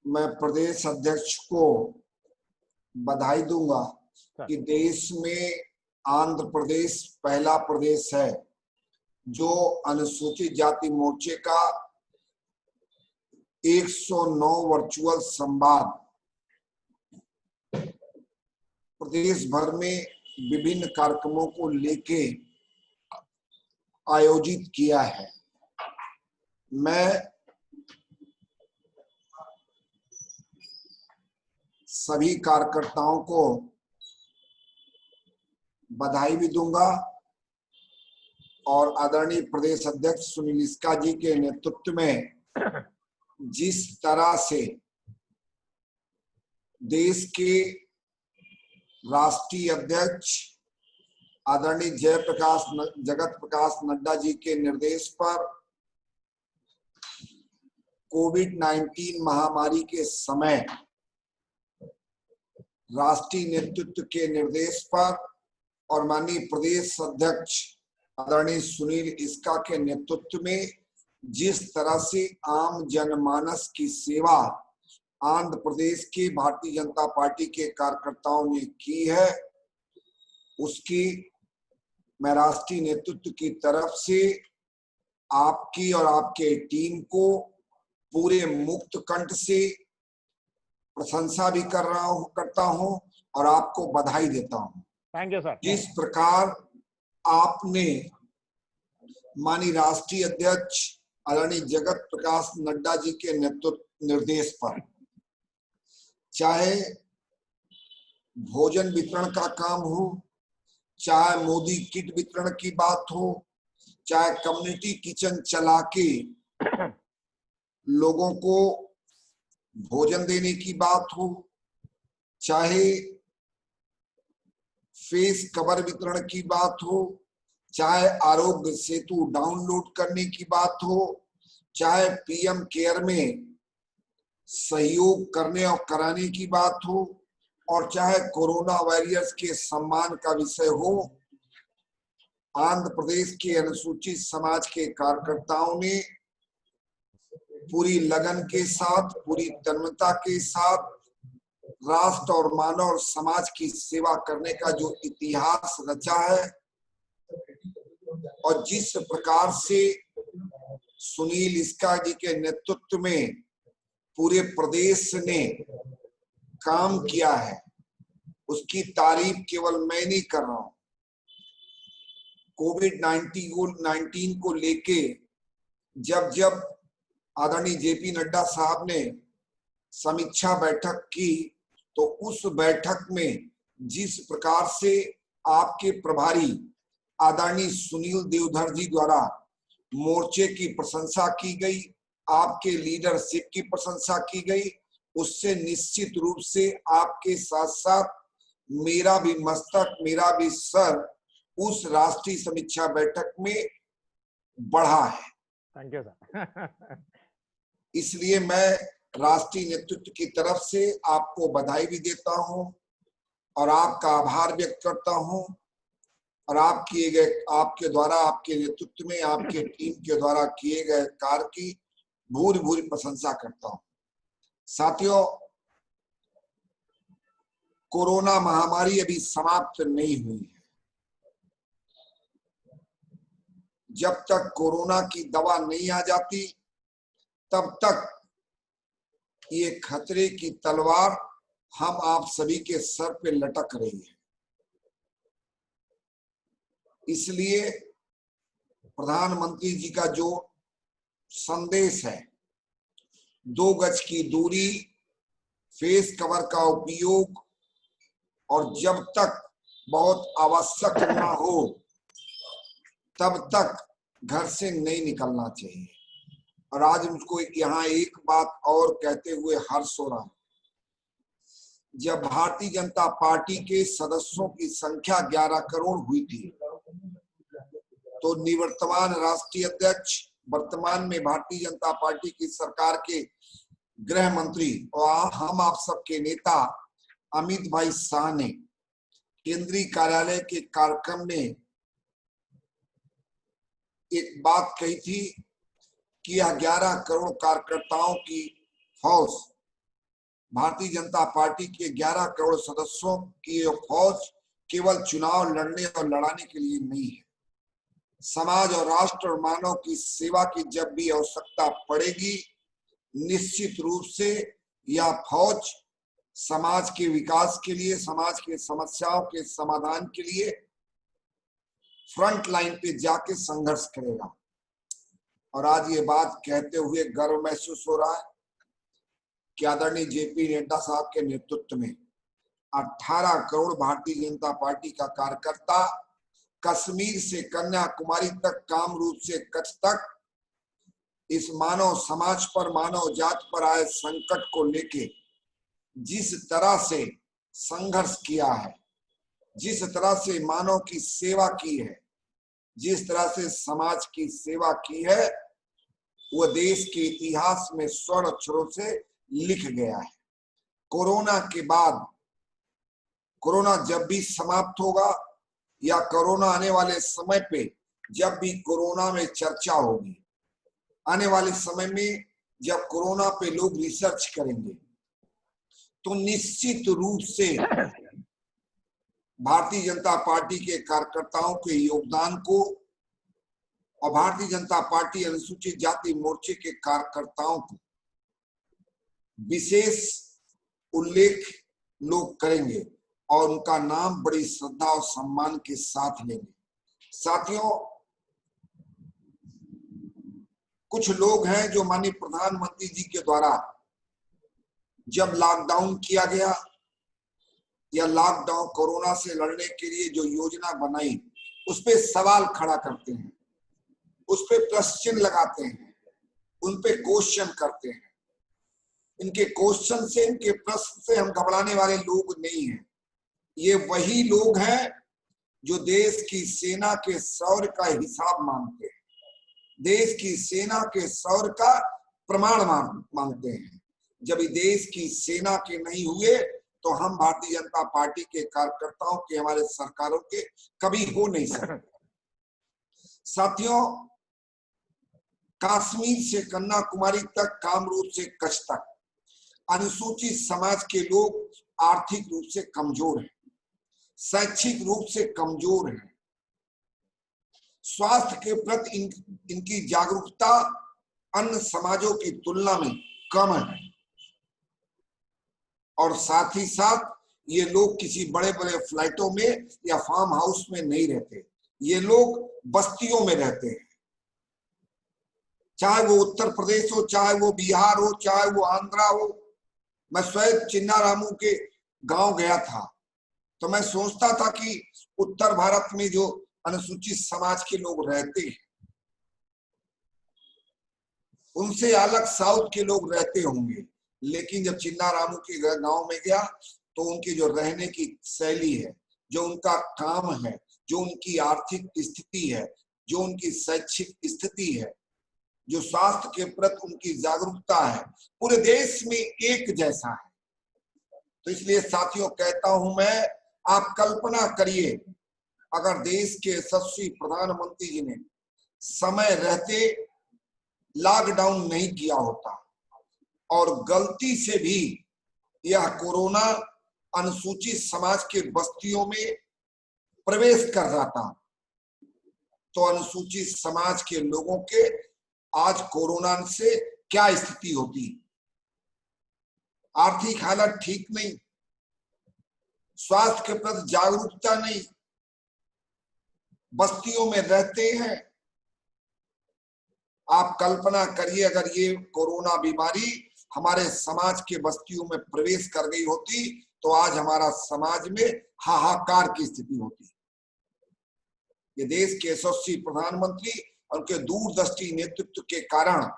मैं प्रदेश अध्यक्ष को बधाई दूंगा कि देश में आंध्र प्रदेश पहला प्रदेश है जो अनुसूचित जाति मोर्चे का 109 वर्चुअल संवाद प्रदेश भर में विभिन्न कार्यक्रमों को लेके आयोजित किया है। मैं सभी कार्यकर्ताओं को बधाई भी दूंगा और आदरणीय प्रदेश अध्यक्ष सुनील इसका जी के नेतृत्व में जिस तरह से देश के राष्ट्रीय अध्यक्ष आदरणीय जगत प्रकाश नड्डा जी के निर्देश पर कोविड-19 महामारी के समय राष्ट्रीय नेतृत्व के निर्देश पर और माननीय प्रदेश अध्यक्ष आदरणीय सुनील इसका के नेतृत्व में जिस तरह से आम जनमानस की सेवा आंध्र प्रदेश के भारतीय जनता पार्टी के कार्यकर्ताओं ने की है, उसकी मैं राष्ट्रीय नेतृत्व की तरफ से आपकी और आपके टीम को पूरे मुक्त कंठ से प्रशंसा भी करता हूं और आपको बधाई देता हूं। Thank you sir. जिस प्रकार आपने माननीय राष्ट्रीय अध्यक्ष आदरणीय जगत प्रकाश नड्डा जी के नेतृत्व निर्देश पर चाहे भोजन वितरण का काम हो, चाहे मोदी किट वितरण की बात हो, चाहे कम्युनिटी किचन चला के लोगों को भोजन देने की बात हो, चाहे फेस कवर वितरण की बात हो, चाहे आरोग्य सेतु डाउनलोड करने की बात हो, चाहे पीएम केयर में सहयोग करने और कराने की बात हो, और चाहे कोरोना वॉरियर्स के सम्मान का विषय हो, आंध्र प्रदेश के अनुसूचित समाज के कार्यकर्ताओं ने पूरी लगन के साथ, पूरी तन्मयता के साथ राष्ट्र और मानव और समाज की सेवा करने का जो इतिहास रचा है और जिस प्रकार से सुनील इसका जी के नेतृत्व में पूरे प्रदेश ने काम किया है, उसकी तारीफ केवल मैं नहीं कर रहा हूं। कोविड-19 को लेके जब आदरणीय जेपी नड्डा साहब ने समीक्षा बैठक की तो उस बैठक में जिस प्रकार से आपके प्रभारी आदरणीय सुनील देवधर जी द्वारा मोर्चे की प्रशंसा की गई, आपके लीडरशिप की प्रशंसा की गई, उससे निश्चित रूप से आपके साथ साथ मेरा भी मस्तक, मेरा भी सर उस राष्ट्रीय समीक्षा बैठक में बढ़ा है। Thank you sir. इसलिए मैं राष्ट्रीय नेतृत्व की तरफ से आपको बधाई भी देता हूं और आपका आभार व्यक्त करता हूं और आपके द्वारा, आपके नेतृत्व में, आपके टीम के द्वारा किए गए कार्य की भूरी भूरी प्रशंसा करता हूं। साथियों, कोरोना महामारी अभी समाप्त नहीं हुई है। जब तक कोरोना की दवा नहीं आ जाती तब तक ये खतरे की तलवार हम आप सभी के सर पे लटक रही है। इसलिए प्रधानमंत्री जी का जो संदेश है, 2 गज की दूरी, फेस कवर का उपयोग और जब तक बहुत आवश्यक ना हो तब तक घर से नहीं निकलना चाहिए। और आज मुझको यहाँ एक बात और कहते हुए हर्ष हो रहा है जब भारतीय जनता पार्टी के सदस्यों की संख्या 11 करोड़ हुई थी, तो निवर्तमान राष्ट्रीय अध्यक्ष, वर्तमान में भारतीय जनता पार्टी की सरकार के गृह मंत्री और हम आप सबके नेता अमित भाई शाह ने केंद्रीय कार्यालय के कार्यक्रम में एक बात कही थी कि यह 11 करोड़ कार्यकर्ताओं की फौज, भारतीय जनता पार्टी के 11 करोड़ सदस्यों की यह फौज केवल चुनाव लड़ने और लड़ाने के लिए नहीं है। समाज और राष्ट्र और मानव की सेवा की जब भी आवश्यकता पड़ेगी, निश्चित रूप से यह फौज समाज के विकास के लिए, समाज के समस्याओं के समाधान के लिए फ्रंट लाइन पे जाके संघर्ष करेगा। और आज ये बात कहते हुए गर्व महसूस हो रहा है कि आदरणीय जेपी नड्डा साहब के नेतृत्व में 18 करोड़ भारतीय जनता पार्टी का कार्यकर्ता कश्मीर से कन्याकुमारी तक, काम रूप से कच्छ तक, इस मानव समाज पर, मानव जाति पर आए संकट को लेके जिस तरह से संघर्ष किया है, जिस तरह से मानव की सेवा की है, जिस तरह से समाज की सेवा की है, वो देश के इतिहास में स्वर्ण अक्षरों से लिख गया है। कोरोना के बाद, कोरोना जब भी समाप्त होगा या कोरोना आने वाले समय पे जब भी कोरोना में चर्चा होगी, आने वाले समय में जब कोरोना पे लोग रिसर्च करेंगे, तो निश्चित रूप से भारतीय जनता पार्टी के कार्यकर्ताओं के योगदान को और भारतीय जनता पार्टी अनुसूचित जाति मोर्चे के कार्यकर्ताओं को विशेष उल्लेख लोग करेंगे और उनका नाम बड़ी श्रद्धा और सम्मान के साथ लेंगे। साथियों, कुछ लोग हैं जो माननीय प्रधानमंत्री जी के द्वारा जब लॉकडाउन किया गया या लॉकडाउन कोरोना से लड़ने के लिए जो योजना बनाई, उस पे सवाल खड़ा करते हैं, उस पे प्रश्न लगाते हैं, उन पे क्वेश्चन करते हैं। इनके क्वेश्चन से, इनके प्रश्न से हम घबराने वाले लोग नहीं हैं। ये वही लोग हैं जो देश की सेना के शौर्य का हिसाब मांगते हैं, देश की सेना के शौर्य का प्रमाण मांगते हैं। जब देश की सेना के नहीं हुए तो हम भारतीय जनता पार्टी के कार्यकर्ताओं के, हमारे सरकारों के कभी हो नहीं सकते। साथियों, कश्मीर से कन्याकुमारी तक, कामरूप से कच्छ तक अनुसूचित समाज के लोग आर्थिक रूप से कमजोर हैं, शैक्षिक रूप से कमजोर हैं, स्वास्थ्य के प्रति इनकी जागरूकता अन्य समाजों की तुलना में कम है। और साथ ही साथ ये लोग किसी बड़े बड़े फ्लैटों में या फार्म हाउस में नहीं रहते, ये लोग बस्तियों में रहते हैं। चाहे वो उत्तर प्रदेश हो, चाहे वो बिहार हो, चाहे वो आंध्रा हो। मैं स्वयं चिन्नारामू के गांव गया था तो मैं सोचता था कि उत्तर भारत में जो अनुसूचित समाज के लोग रहते हैं उनसे अलग साउथ के लोग रहते होंगे, लेकिन जब चिन्नारामू के गांव में गया तो उनकी जो रहने की शैली है, जो उनका काम है, जो उनकी आर्थिक स्थिति है, जो उनकी शैक्षिक स्थिति है, जो स्वास्थ्य के प्रति उनकी जागरूकता है, पूरे देश में एक जैसा है। तो इसलिए साथियों कहता हूं मैं, आप कल्पना करिए अगर देश के यशस्वी प्रधानमंत्री जी ने समय रहते लॉकडाउन नहीं किया होता और गलती से भी यह कोरोना अनुसूचित समाज के बस्तियों में प्रवेश कर जाता तो अनुसूचित समाज के लोगों के आज कोरोना से क्या स्थिति होती। आर्थिक हालत ठीक नहीं, स्वास्थ्य के प्रति जागरूकता नहीं, बस्तियों में रहते हैं। आप कल्पना करिए अगर ये कोरोना बीमारी हमारे समाज के बस्तियों में प्रवेश कर गई होती तो आज हमारा समाज में हाहाकार की स्थिति होती। ये देश के यशस्वी प्रधानमंत्री और उनके दूरदृष्टि नेतृत्व के कारण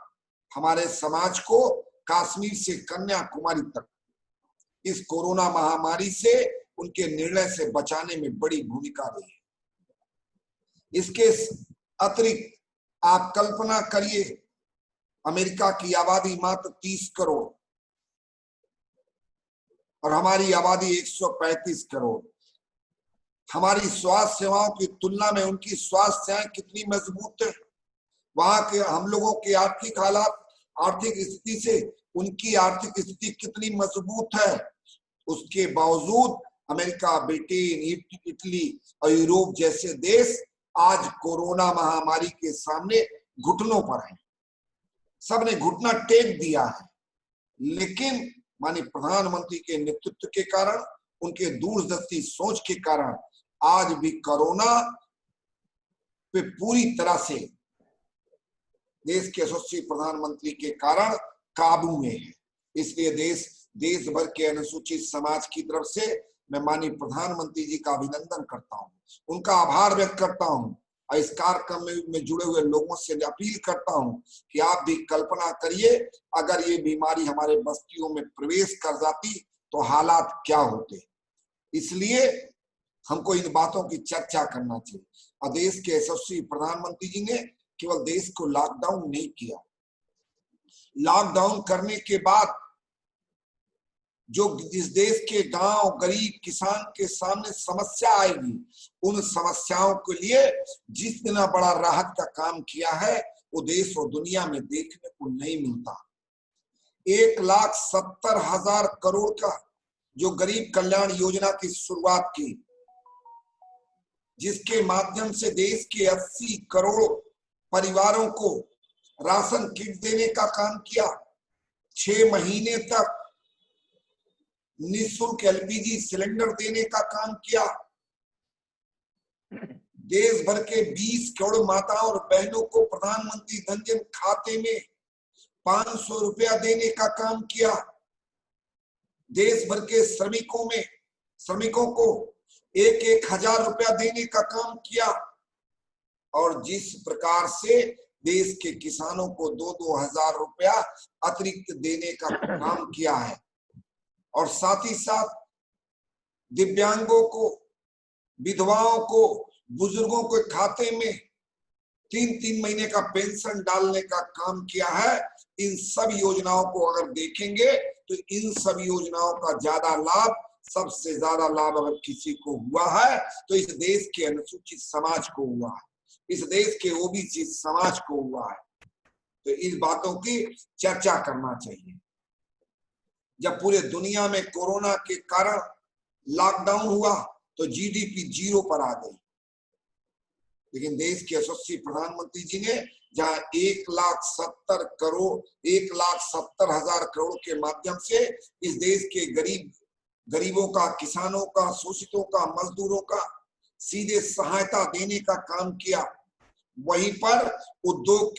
हमारे समाज को कश्मीर से कन्याकुमारी तक इस कोरोना महामारी से उनके निर्णय से बचाने में बड़ी भूमिका रही है। इसके अतिरिक्त आप कल्पना करिए, अमेरिका की आबादी मात्र 30 करोड़ और हमारी आबादी 135 करोड़। हमारी स्वास्थ्य सेवाओं की तुलना में उनकी स्वास्थ्य सेवाएं कितनी मजबूत है। वहां के हम लोगों के आर्थिक हालात, आर्थिक स्थिति से उनकी आर्थिक स्थिति कितनी मजबूत है। उसके बावजूद अमेरिका, ब्रिटेन, इटली और यूरोप जैसे देश आज कोरोना महामारी के सामने घुटनों पर हैं। सबने घुटना टेक दिया है, लेकिन माननीय प्रधानमंत्री के नेतृत्व के कारण, उनके दूरदर्शी सोच के कारण आज भी कोरोना पे पूरी तरह से देश के यशस्वी प्रधानमंत्री के कारण काबू में है। इसलिए देश भर के अनुसूचित समाज की तरफ से मैं माननीय प्रधानमंत्री जी का अभिनंदन करता हूं, उनका आभार व्यक्त करता हूं और इस कार्यक्रम में जुड़े हुए लोगों से अपील करता हूं कि आप भी कल्पना करिए, अगर ये बीमारी हमारे बस्तियों में प्रवेश कर जाती तो हालात क्या होते। इसलिए हमको इन बातों की चर्चा करना चाहिए। और देश के यशस्वी प्रधानमंत्री जी ने केवल देश को लॉकडाउन नहीं किया, लॉकडाउन करने के बाद जो जिस देश के गांव, गरीब किसान के सामने समस्या आएगी, उन समस्याओं के लिए जितना बड़ा राहत का काम किया है वो देश और दुनिया में देखने को नहीं मिलता। 1,70,000 करोड़ का जो गरीब कल्याण योजना की शुरुआत की, जिसके माध्यम से देश के 80 करोड़ परिवारों को राशन किट देने का काम किया, 6 महीने तक निःशुल्क एलपीजी सिलेंडर देने का काम किया, देश भर के 20 करोड़ माताओं और बहनों को प्रधानमंत्री धन जन खाते में 500 रुपया देने का काम किया, देश भर के श्रमिकों को 1,000 रुपया देने का काम किया, और जिस प्रकार से देश के किसानों को 2,000 रुपया अतिरिक्त देने का काम किया है, और साथ ही साथ दिव्यांगों को, विधवाओं को, बुजुर्गों के खाते में 3-3 महीने का पेंशन डालने का काम किया है। इन सब योजनाओं को अगर देखेंगे तो इन सब योजनाओं का ज्यादा लाभ, सबसे ज्यादा लाभ अगर किसी को हुआ है तो इस देश के अनुसूचित समाज को हुआ है, इस देश के ओबीसी समाज को हुआ है। तो इन बातों की चर्चा करना चाहिए। जब पूरे दुनिया में कोरोना के कारण लॉकडाउन हुआ तो जीडीपी 0 पर आ गई, लेकिन देश के यशस्वी प्रधानमंत्री जी ने जहां 1,70,000 करोड़ के माध्यम से इस देश के गरीबों का, किसानों का, शोषितों का, मजदूरों का सीधे सहायता देने का काम किया, वहीं पर उद्योग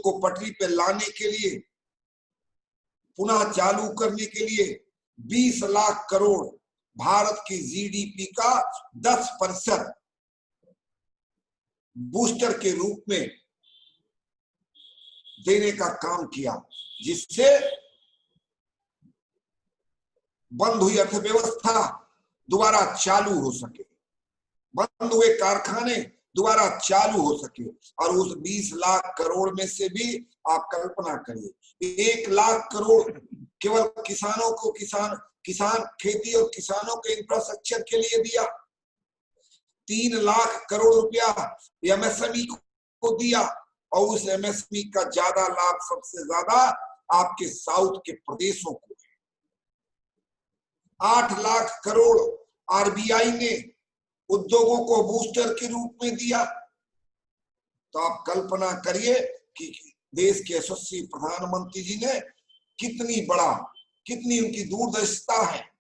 को पटरी पे लाने के लिए, पुनः चालू करने के लिए 20 लाख करोड़ भारत की जीडीपी का 10% बूस्टर के रूप में देने का काम किया, जिससे बंद हुई अर्थव्यवस्था दोबारा चालू हो सके, बंद हुए कारखाने दोबारा चालू हो सके। और उस 20 लाख करोड़ में से भी आप कल्पना करिए 1 लाख करोड़ केवल किसानों को, किसान खेती और किसानों के इंफ्रास्ट्रक्चर के लिए दिया, 3 लाख करोड़ रुपया एमएसएमई को दिया, और उस एमएसएमई का ज्यादा लाभ सबसे ज्यादा आपके साउथ के प्रदेशों को है। 8 लाख करोड़ आरबीआई ने उद्योगों को बूस्टर के रूप में दिया। तो आप कल्पना करिए कि देश के यशस्वी प्रधानमंत्री जी ने कितनी उनकी दूरदर्शिता है,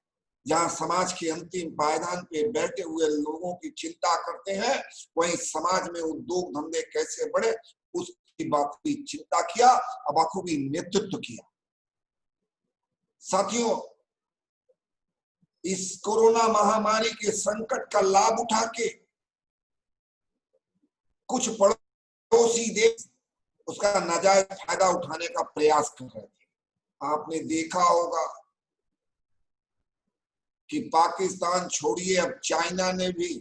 जहां समाज के अंतिम पायदान पे बैठे हुए लोगों की चिंता करते हैं, वहीं समाज में उद्योग धंधे कैसे बढ़े उसकी बखूबी चिंता किया और बखूबी नेतृत्व किया। साथियों, इस कोरोना महामारी के संकट का लाभ उठा के कुछ पड़ोसी देश उसका नाजायज फायदा उठाने का प्रयास कर रहे थे। आपने देखा होगा कि पाकिस्तान छोड़िए, अब चाइना ने भी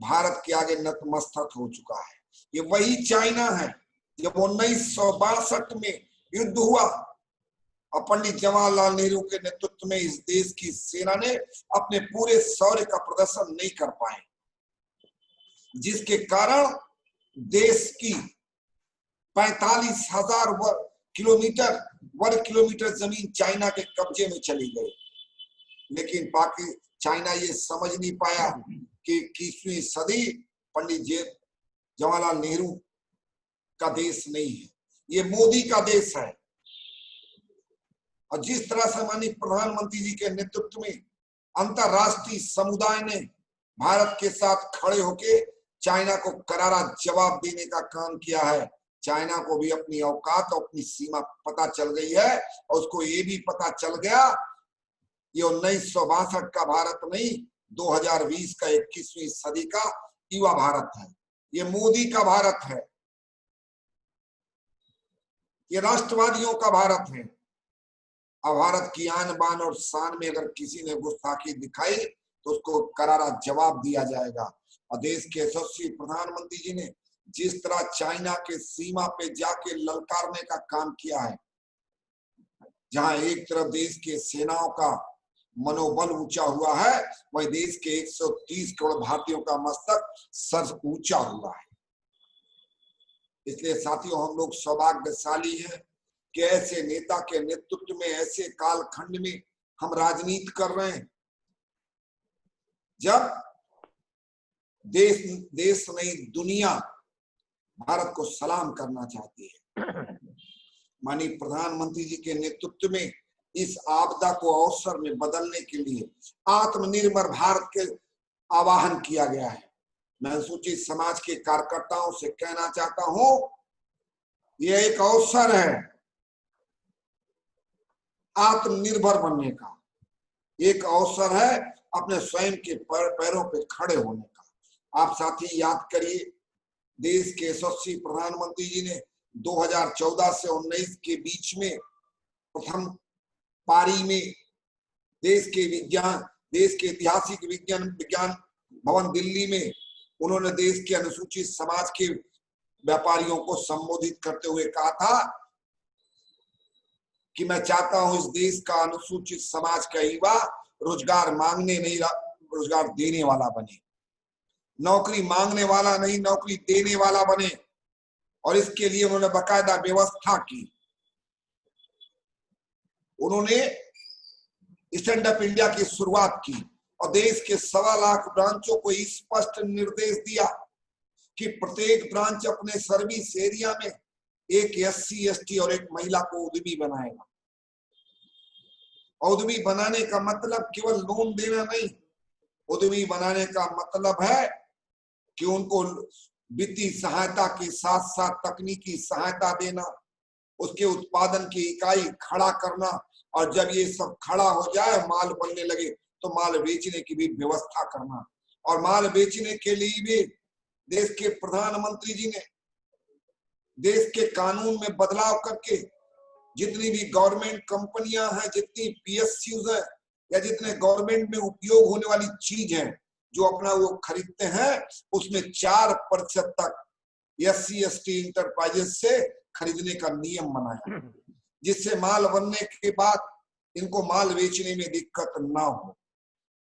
भारत के आगे नतमस्तक हो चुका है। ये वही चाइना है जब 1962 में युद्ध हुआ और पंडित जवाहरलाल नेहरू के नेतृत्व में इस देश की सेना ने अपने पूरे शौर्य का प्रदर्शन नहीं कर पाए, जिसके कारण देश की 45,000 वर्ग किलोमीटर जमीन चाइना के कब्जे में चली गई। लेकिन चाइना ये समझ नहीं पाया कि 21वीं सदी पंडित जवाहरलाल नेहरू का देश नहीं है, ये मोदी का देश है। और जिस तरह से माननीय प्रधानमंत्री जी के नेतृत्व में अंतरराष्ट्रीय समुदाय ने भारत के साथ खड़े होकर चाइना को करारा जवाब देने का काम किया है, चाइना को भी अपनी औकात और अपनी सीमा पता चल गई है। और उसको ये भी पता चल गया ये 1962 का भारत नहीं, 2020 का 21वीं सदी का युवा भारत है, ये मोदी का भारत है, ये राष्ट्रवादियों का भारत है। अब भारत की आन बान और शान में अगर किसी ने गुस्ताखी दिखाई तो उसको करारा जवाब दिया जाएगा। और देश के यशस्वी प्रधानमंत्री जी ने जिस तरह चाइना के सीमा पे जाके ललकारने का काम किया है, जहां एक तरफ देश के सेनाओं का मनोबल ऊंचा हुआ है, वही देश के 130 करोड़ भारतीयों का मस्तक सर ऊंचा हुआ है। इसलिए साथियों, हम लोग सौभाग्यशाली हैं कि ऐसे नेता के नेतृत्व में ऐसे कालखंड में हम राजनीति कर रहे हैं जब देश नहीं दुनिया भारत को सलाम करना चाहती है। माननीय प्रधानमंत्री जी के नेतृत्व में इस आपदा को अवसर में बदलने के लिए आत्मनिर्भर भारत के आह्वान किया गया है। मैं अनुसूचित समाज के कार्यकर्ताओं से कहना चाहता हूं, यह एक अवसर है आत्मनिर्भर बनने का, एक अवसर है अपने स्वयं के पैरों पे खड़े होने का। आप साथी याद करिए, देश के यशस्वी प्रधानमंत्री जी ने 2014 से 19 के बीच में प्रथम पारी में देश के ऐतिहासिक विज्ञान भवन दिल्ली में उन्होंने देश के अनुसूचित समाज के व्यापारियों को संबोधित करते हुए कहा था कि मैं चाहता हूं इस देश का अनुसूचित समाज का युवा रोजगार मांगने नहीं, रोजगार देने वाला बने, नौकरी मांगने वाला नहीं, नौकरी देने वाला बने। और इसके लिए उन्होंने बाकायदा व्यवस्था की। उन्होंने स्टैंड अप इंडिया की शुरुआत की और देश के 1.25 लाख ब्रांचों को स्पष्ट निर्देश दिया कि प्रत्येक ब्रांच अपने सर्विस एरिया में एक SC ST और एक महिला को उद्यमी बनाएगा। उद्यमी बनाने का मतलब केवल लोन देना नहीं, उद्यमी बनाने का मतलब है कि उनको वित्तीय सहायता के साथ साथ तकनीकी सहायता देना, उसके उत्पादन की इकाई खड़ा करना, और जब ये सब खड़ा हो जाए, माल बनने लगे, तो माल बेचने की भी व्यवस्था करना। और माल बेचने के लिए भी देश के प्रधानमंत्री जी ने देश के कानून में बदलाव करके जितनी भी गवर्नमेंट कंपनियां हैं, जितनी PSUs हैं, या जितने गवर्नमेंट में उपयोग होने वाली चीज है जो अपना वो खरीदते हैं, उसमें 4% तक SC ST इंटरप्राइजेस से खरीदने का नियम बनाया, जिससे माल बनने के बाद इनको माल बेचने में दिक्कत ना हो।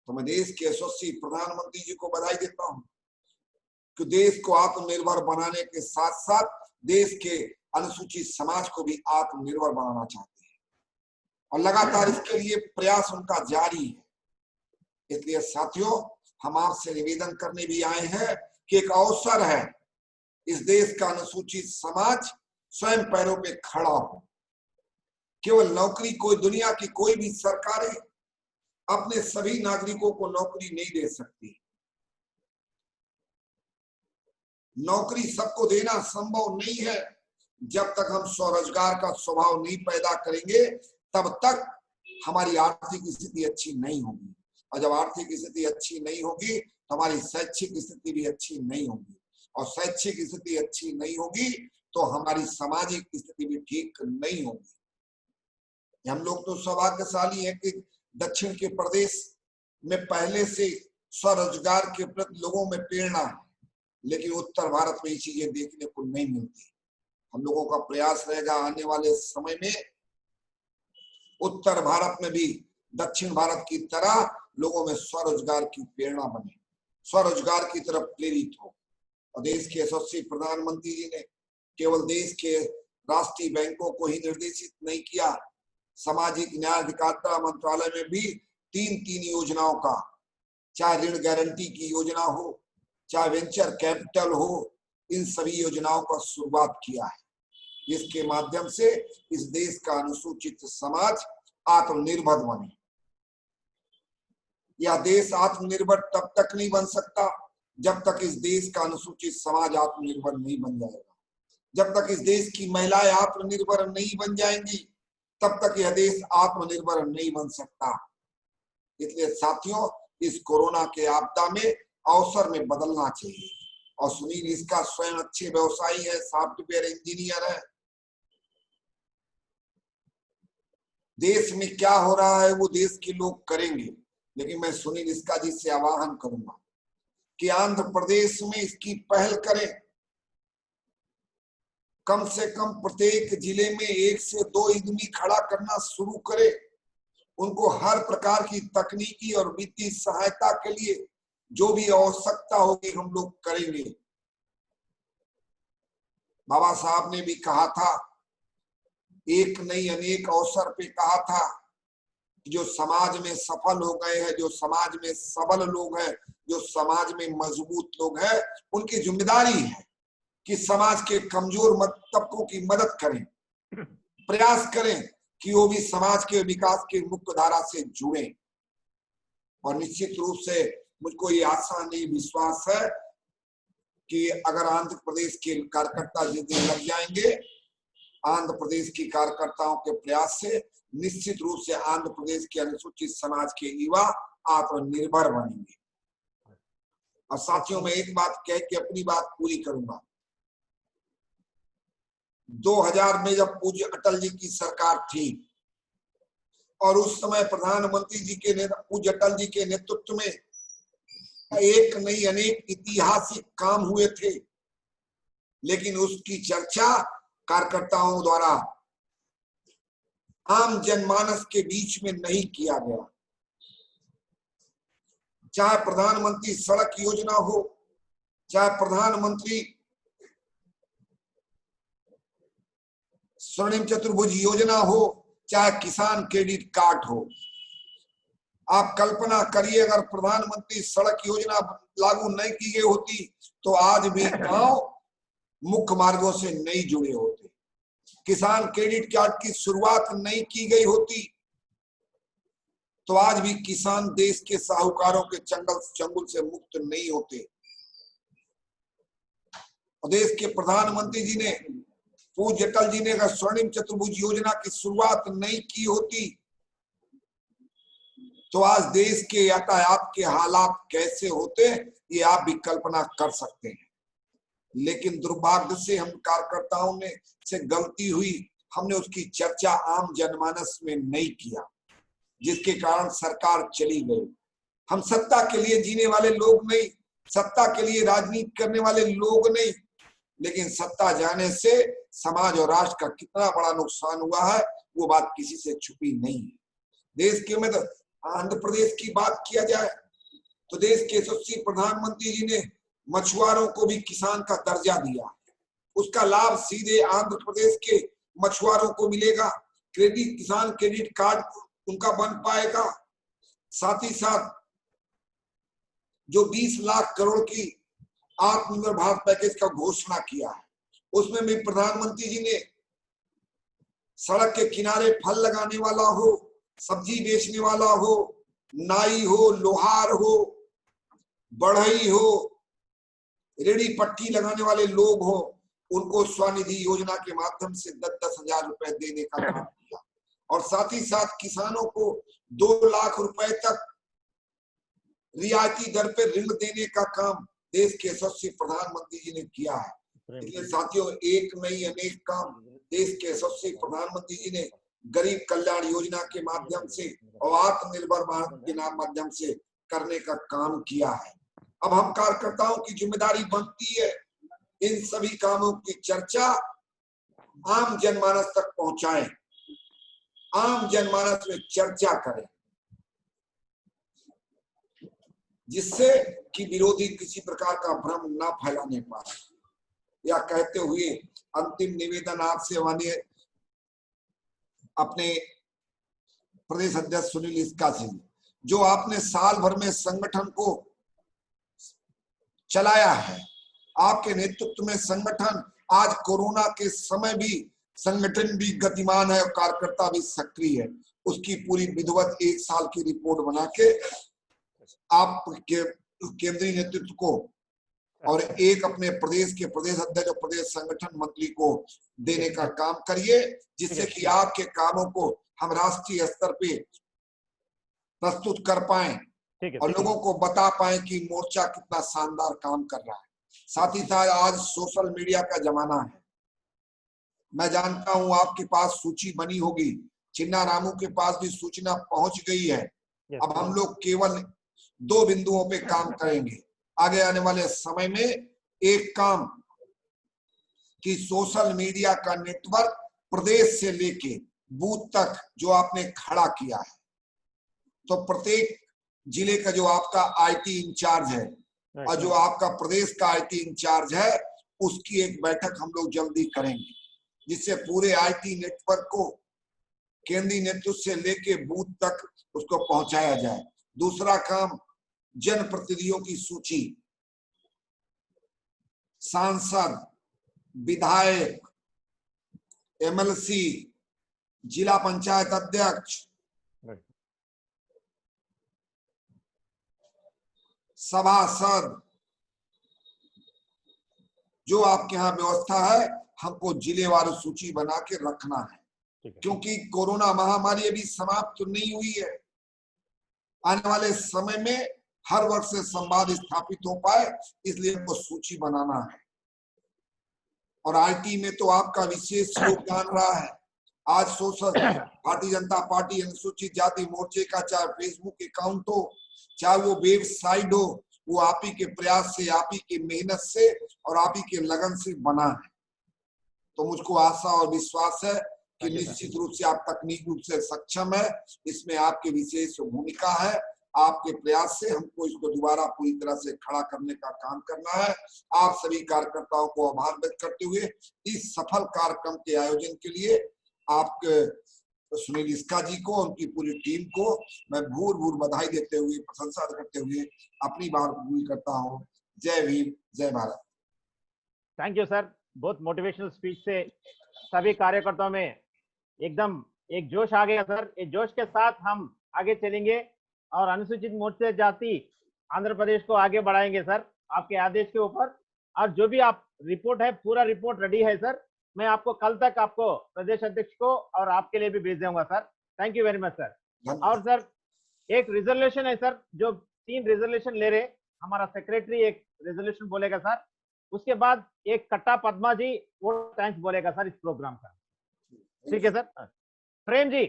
तो मैं देश के यशस्वी प्रधानमंत्री जी को बधाई देता हूं कि देश को आत्मनिर्भर बनाने के साथ साथ देश के अनुसूचित समाज को भी आत्मनिर्भर बनाना चाहते हैं और लगातार इसके लिए प्रयास उनका जारी है। इसलिए साथियों, हम आपसे निवेदन करने भी आए हैं कि एक अवसर है इस देश का अनुसूचित समाज स्वयं पैरों पे खड़ा हो। केवल नौकरी, कोई दुनिया की कोई भी सरकारें अपने सभी नागरिकों को नौकरी नहीं दे सकती। नौकरी सबको देना संभव नहीं है। जब तक हम स्वरोजगार का स्वभाव नहीं पैदा करेंगे, तब तक हमारी आर्थिक स्थिति अच्छी नहीं होगी, और जब आर्थिक स्थिति अच्छी नहीं होगी तो हमारी शैक्षिक स्थिति भी अच्छी नहीं होगी, और शैक्षिक स्थिति अच्छी नहीं होगी तो हमारी सामाजिक स्थिति भी ठीक नहीं होगी। हम लोग तो सौभाग्यशाली हैं कि दक्षिण के प्रदेश में पहले से स्वरोजगार के प्रति लोगों में प्रेरणा है, लेकिन उत्तर भारत में ये चीजें देखने को नहीं मिलती। हम लोगों का प्रयास रहेगा आने वाले समय में उत्तर भारत में भी दक्षिण भारत की तरह लोगों में स्वरोजगार की प्रेरणा बने, स्वरोजगार की तरफ प्रेरित हो। और देश के यशस्वी प्रधानमंत्री जी ने केवल देश के राष्ट्रीय बैंकों को ही निर्देशित नहीं किया, सामाजिक न्याय अधिकारिता मंत्रालय में भी तीन योजनाओं का, चाहे ऋण गारंटी की योजना हो, चाहे वेंचर कैपिटल हो, इन सभी योजनाओं का शुरुआत किया है, जिसके माध्यम से इस देश का अनुसूचित समाज आत्मनिर्भर बने। यह देश आत्मनिर्भर तब तक नहीं बन सकता जब तक इस देश का अनुसूचित समाज आत्मनिर्भर नहीं बन जाएगा। जब तक इस देश की महिलाएं आत्मनिर्भर नहीं बन जाएंगी तब तक यह देश आत्मनिर्भर नहीं बन सकता। इसलिए साथियों, इस कोरोना के आपदा में अवसर में बदलना चाहिए। और सुनील इसका स्वयं अच्छे व्यवसायी है, सॉफ्टवेयर इंजीनियर है। देश में क्या हो रहा है वो देश के लोग करेंगे, लेकिन मैं सुनील इसका जी से आह्वान करूंगा कि आंध्र प्रदेश में इसकी पहल करें। कम से कम प्रत्येक जिले में 1 से 2 आदमी खड़ा करना शुरू करे। उनको हर प्रकार की तकनीकी और वित्तीय सहायता के लिए जो भी आवश्यकता होगी हम लोग करेंगे। बाबा साहब ने भी कहा था, एक नहीं अनेक अवसर पे कहा था कि जो समाज में सफल हो गए हैं, जो समाज में सबल लोग हैं, जो समाज में मजबूत लोग हैं, उनकी जिम्मेदारी है कि समाज के कमजोर तबकों की मदद करें, प्रयास करें कि वो भी समाज के विकास के मुख्य धारा से जुड़े। और निश्चित रूप से मुझको ये आशा नहीं विश्वास है कि अगर आंध्र प्रदेश के कार्यकर्ता जिस दिन लग जाएंगे, आंध्र प्रदेश की कार्यकर्ताओं के प्रयास से निश्चित रूप से आंध्र प्रदेश के अनुसूचित समाज के युवा आत्मनिर्भर बनेंगे। और साथियों, मैं एक बात कह के अपनी बात पूरी करूंगा। 2000 में जब पूज्य अटल जी की सरकार थी और उस समय प्रधानमंत्री जी के पूज्य अटल जी के नेतृत्व में एक नहीं अनेक ऐतिहासिक काम हुए थे, लेकिन उसकी चर्चा कार्यकर्ताओं द्वारा आम जनमानस के बीच में नहीं किया गया। चाहे प्रधानमंत्री सड़क योजना हो, चाहे प्रधानमंत्री स्वर्णिम चतुर्भुज योजना हो, चाहे किसान क्रेडिट कार्ड हो। आप कल्पना करिए, अगर प्रधानमंत्री सड़क योजना लागू नहीं की गई होती तो आज भी गांव मुख्य मार्गों से नहीं जुड़े होते। किसान क्रेडिट कार्ड की शुरुआत नहीं की गई होती तो आज भी किसान देश के साहूकारों के चंगुल से मुक्त नहीं होते। देश के प्रधानमंत्री जी ने, पूज्य अटल जी ने अगर स्वर्णिम चतुर्भुज योजना की शुरुआत नहीं की होती तो आज देश के यातायात के हालात कैसे होते ये आप भी कल्पना कर सकते हैं। लेकिन दुर्भाग्य से हम कार्यकर्ताओं ने से गलती हुई, हमने उसकी चर्चा आम जनमानस में नहीं किया, जिसके कारण सरकार चली गई। हम सत्ता के लिए जीने वाले लोग नहीं, सत्ता के लिए राजनीति करने वाले लोग नहीं, लेकिन सत्ता जाने से समाज और राष्ट्र का कितना बड़ा नुकसान हुआ है वो बात किसी से छुपी नहीं है। देश के में तो आंध्र प्रदेश की बात किया जाए तो देश के यशस्वी प्रधानमंत्री जी ने मछुआरों को भी किसान का दर्जा दिया। उसका लाभ सीधे आंध्र प्रदेश के मछुआरों को मिलेगा। किसान क्रेडिट कार्ड उनका बन पाएगा। साथ ही साथ जो 20 लाख करोड़ की आत्मनिर्भर भारत पैकेज का घोषणा किया है, उसमें भी प्रधानमंत्री जी ने सड़क के किनारे फल लगाने वाला हो, सब्जी बेचने वाला हो, नाई हो, लोहार हो, बढ़ई हो, रेडी पट्टी लगाने वाले लोग हो, उनको स्वनिधि योजना के माध्यम से 10-10 हजार रुपए देने का काम किया। और साथ ही साथ किसानों को 2 लाख रुपए तक रियायती दर पे ऋण देने का काम देश के यशस्वी प्रधानमंत्री जी ने किया है। इसलिए साथियों, एक नहीं अनेक काम देश के यशस्वी प्रधानमंत्री जी ने गरीब कल्याण योजना के माध्यम से और आत्मनिर्भर भारत के माध्यम से करने का काम किया है। अब हम कार्यकर्ताओं की जिम्मेदारी बनती है इन सभी कामों की चर्चा आम जनमानस तक पहुंचाएं, आम जनमानस में चर्चा करें, जिससे कि विरोधी किसी प्रकार का भ्रम ना फैलाने पाए। या कहते हुए अंतिम निवेदन आपसे माननीय अपने प्रदेश अध्यक्ष सुनील इसका सिंह, जो आपने साल भर में संगठन को चलाया है, आपके नेतृत्व में संगठन आज कोरोना के समय भी संगठन भी गतिमान है और कार्यकर्ता भी सक्रिय है। उसकी पूरी विधिवत 1 साल की रिपोर्ट बना के आप केंद्रीय नेतृत्व को और एक अपने प्रदेश के प्रदेश अध्यक्ष और प्रदेश संगठन मंत्री को देने का काम करिए, जिससे कि आपके कामों को हम राष्ट्रीय स्तर पे प्रस्तुत कर पाएं और लोगों को बता पाएं कि मोर्चा कितना शानदार काम कर रहा है। साथ ही साथ आज सोशल मीडिया का जमाना है, मैं जानता हूं आपके पास सूची बनी होगी, चिन्ना रामू के पास भी सूचना पहुंच गई है। अब हम लोग केवल 2 बिंदुओं पे काम करेंगे आगे आने वाले समय में। एक काम कि सोशल मीडिया का नेटवर्क प्रदेश से लेके बूथ तक जो आपने खड़ा किया है, तो प्रत्येक जिले का जो आपका आईटी इंचार्ज है और जो आपका प्रदेश का आईटी इंचार्ज है, उसकी एक बैठक हम लोग जल्दी करेंगे, जिससे पूरे आईटी नेटवर्क को केंद्रीय नेतृत्व से लेके बूथ तक उसको पहुंचाया जाए। दूसरा काम, जनप्रतिनिधियों की सूची, सांसद, विधायक, एमएलसी, जिला पंचायत अध्यक्ष, सभासद, जो आपके यहाँ व्यवस्था है, हमको जिलेवार सूची बना के रखना है, क्योंकि कोरोना महामारी अभी समाप्त तो नहीं हुई है। आने वाले समय में हर वर्ग से संवाद स्थापित हो पाए, इसलिए हमको सूची बनाना है। और आईटी में तो आपका विशेष योगदान रहा है। आज सोशल भारतीय जनता पार्टी अनुसूचित जाति मोर्चे का चाहे फेसबुक अकाउंट हो, चाहे वो वेबसाइट हो, वो आप ही के प्रयास से, आप ही की मेहनत से और आप ही के लगन से बना है। तो मुझको आशा और विश्वास है कि निश्चित रूप से आप तकनीक रूप से सक्षम है, इसमें आपकी विशेष भूमिका है। आपके प्रयास से हमको इसको दोबारा पूरी तरह से खड़ा करने का काम करना है। आप सभी कार्यकर्ताओं को आभार व्यक्त करते हुए इस सफल कार्यक्रम के आयोजन के लिए आपके सुनील इसका जी को, उनकी पूरी टीम को मैं भूर बधाई देते हुए, प्रशंसा करते हुए अपनी बात पूरी करता हूँ। जय भीम, जय भारत। थैंक यू सर, बहुत मोटिवेशनल स्पीच से सभी कार्यकर्ताओं में एकदम एक जोश आ गया सर। इस जोश के साथ हम आगे चलेंगे और अनुसूचित मोर्चे जाति आंध्र प्रदेश को आगे बढ़ाएंगे सर, आपके आदेश के ऊपर। और जो भी आप रिपोर्ट है, पूरा रिपोर्ट रेडी है सर, मैं आपको कल तक आपको प्रदेश अध्यक्ष को और आपके लिए भी भेज दूंगा sir. Thank you very much sir. और सर एक रिजोल्यूशन है सर, जो 3 रिजोल्यूशन ले रहे, हमारा सेक्रेटरी एक रिजोल्यूशन बोलेगा सर, उसके बाद एक कट्टा पद्मा जी वो थैंक्स बोलेगा सर इस प्रोग्राम का। ठीक है sir. Prem ji.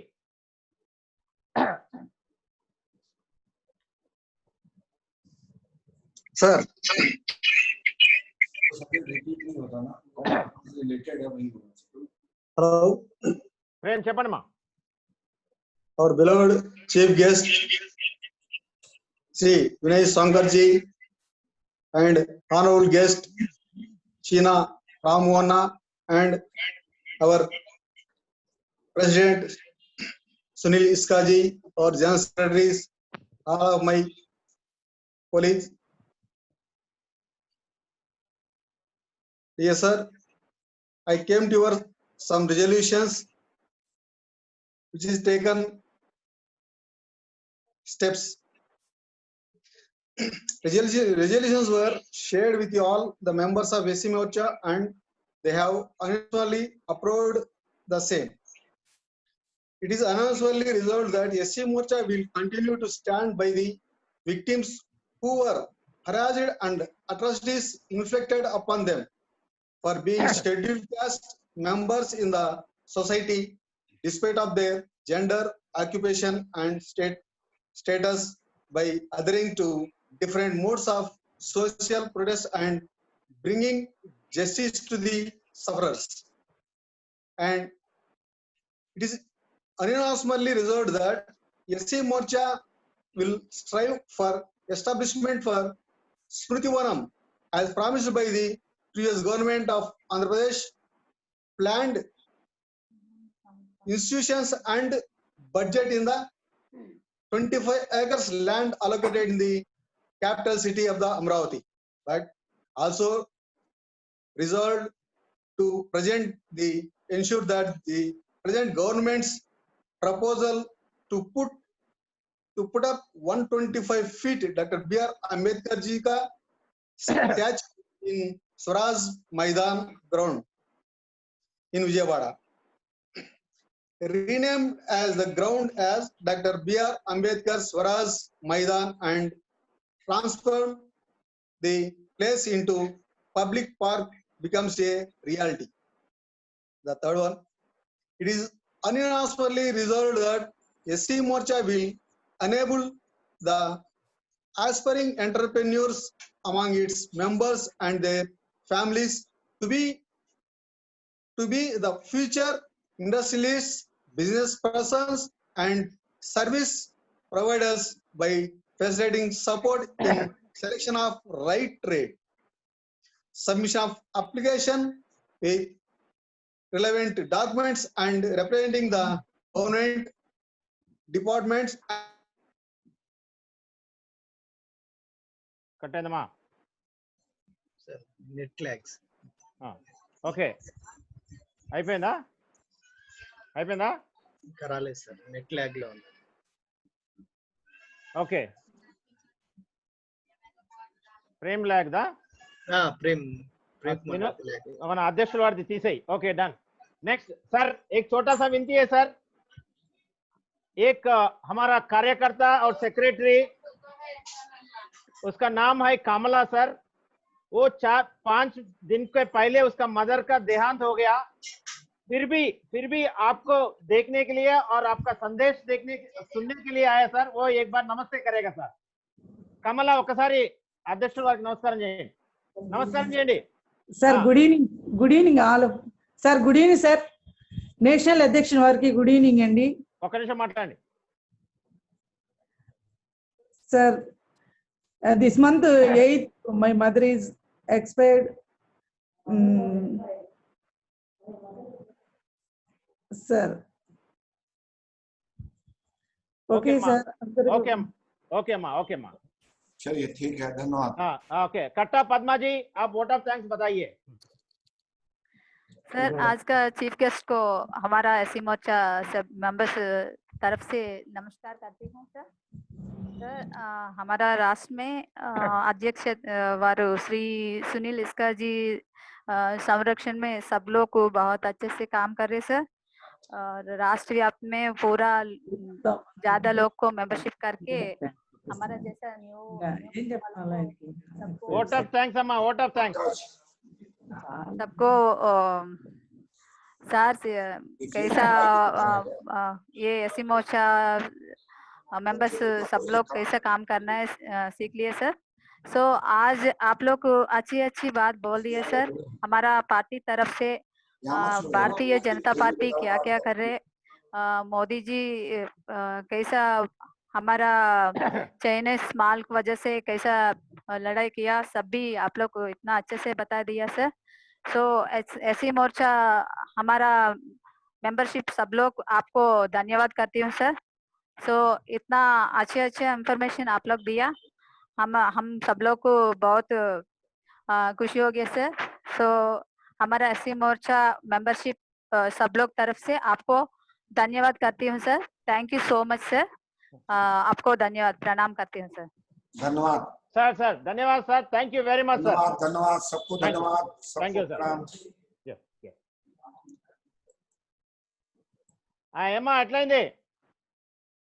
Sir hello प्रेम చెప్పండి our beloved chief guest Sri Vinay Shankar ji and honorable guest China Ramwana and our president Sunil Iska ji, our general secretaries, all of my colleagues. Yes, sir. I came to your some resolutions which is taken steps. Resolutions were shared with you all, the members of SC Morcha, and they have unanimously approved the same. It is unanimously resolved that SC Morcha will continue to stand by the victims who were harassed and atrocities inflicted upon them for being scheduled caste members in the society, despite of their gender, occupation, and status by adhering to different modes of social protest and bringing justice to the sufferers. And it is unanimously resolved that SC Morcha will strive for establishment for Smriti Vanam as promised by the previous government of Andhra Pradesh, planned institutions and budget in the 25 acres land allocated in the capital city of the Amravati, but also resolved to ensure that the present government's proposal to put up 125 feet Dr. B.R. Ambedkar ji ka statue in Swaraj Maidan ground in Vijayawada, renamed as the ground as Dr. B.R. Ambedkar Swaraj Maidan and transform the place into public park becomes a reality. The third one, it is unanimously resolved that SC Morcha will enable the aspiring entrepreneurs among its members and their families to be the future industrialists, business persons, and service providers by facilitating support in selection of right trade, submission of application with relevant documents, and representing the government departments. కట్టేదమ్మా Net lags. Okay అయిపోయిందా ఇంకా రాలేదు sir, net lag లో ఉంది. Okay Prem log దా ప్రేమ్ మన అధ్యక్షుల వారిది తీసేయి. Okay done. Next sir एक छोटा सा विनती है सर, एक हमारा कार्यकर्ता और सेक्रेटरी, उसका नाम है कामला सर, वो 4-5 दिन के पहले उसका मदर का देहांत हो गया, फिर भी आपको देखने के लिए और आपका संदेश सुनने के लिए आया सर. वो एक बार नमस्ते करेगा सर. కమల ఒకసారి అధ్యక్షుల వారికి నమస్కారం చేయండి. Sir good evening all. Sir good evening sir. National అధ్యక్షుల వారికి గుడ్ ఈవినింగ్ అండి. ఒక నిమిషం మాట్లాడండి sir. This month 8th my mother is expired. Sir okay sir. Okay अम्मा चलिए ठीक है, धन्यवाद. हाँ ओके. कट्टा पद्मा जी, आप वोट ऑफ थैंक्स बताइए. सर आज का चीफ गेस्ट को हमारा एससी मोर्चा सब मेंबर्स तरफ से नमस्कार करती हूँ सर. हमारा राष्ट्र में अध्यक्ष वारू श्री सुनील इसका जी संरक्षण में सब लोग को बहुत अच्छे से काम कर रहे सर, और राष्ट्र व्याप्त में पूरा ज्यादा लोग को मेंबरशिप करके हमारा जैसा न्यू वोट ऑफ थैंक्स अम्मा, वोट ऑफ थैंक्स सबको. सर कैसा ये एससी मोर्चा मेंबर्स सब लोग कैसा काम करना है सीख लिए सर. सो आज आप लोग अच्छी बात बोल दिए सर. हमारा पार्टी तरफ से भारतीय जनता पार्टी क्या क्या कर रहे, मोदी जी कैसा हमारा चाइनीज माल की वजह से कैसा लड़ाई किया, सब भी आप लोग को इतना अच्छे से बता दिया सर. सो एससी मोर्चा हमारा मेंबरशिप सब लोग आपको धन्यवाद करती हूँ सर. सो इतना अच्छे इंफॉर्मेशन आप लोग दिया, हम सब लोग को बहुत खुशी हो गया सर. सो हमारा एससी मोर्चा मेंबरशिप सब लोग तरफ से आपको धन्यवाद करती हूँ sir. Thank you so much sir. आपको धन्यवाद, प्रणाम करती हूँ सर. धन्यवाद सर धन्यवाद sir. Thank you very much sir. धन्यवाद सबको, धन्यवाद. Thank you sir. ఏమ్మా ఎట్లయింది?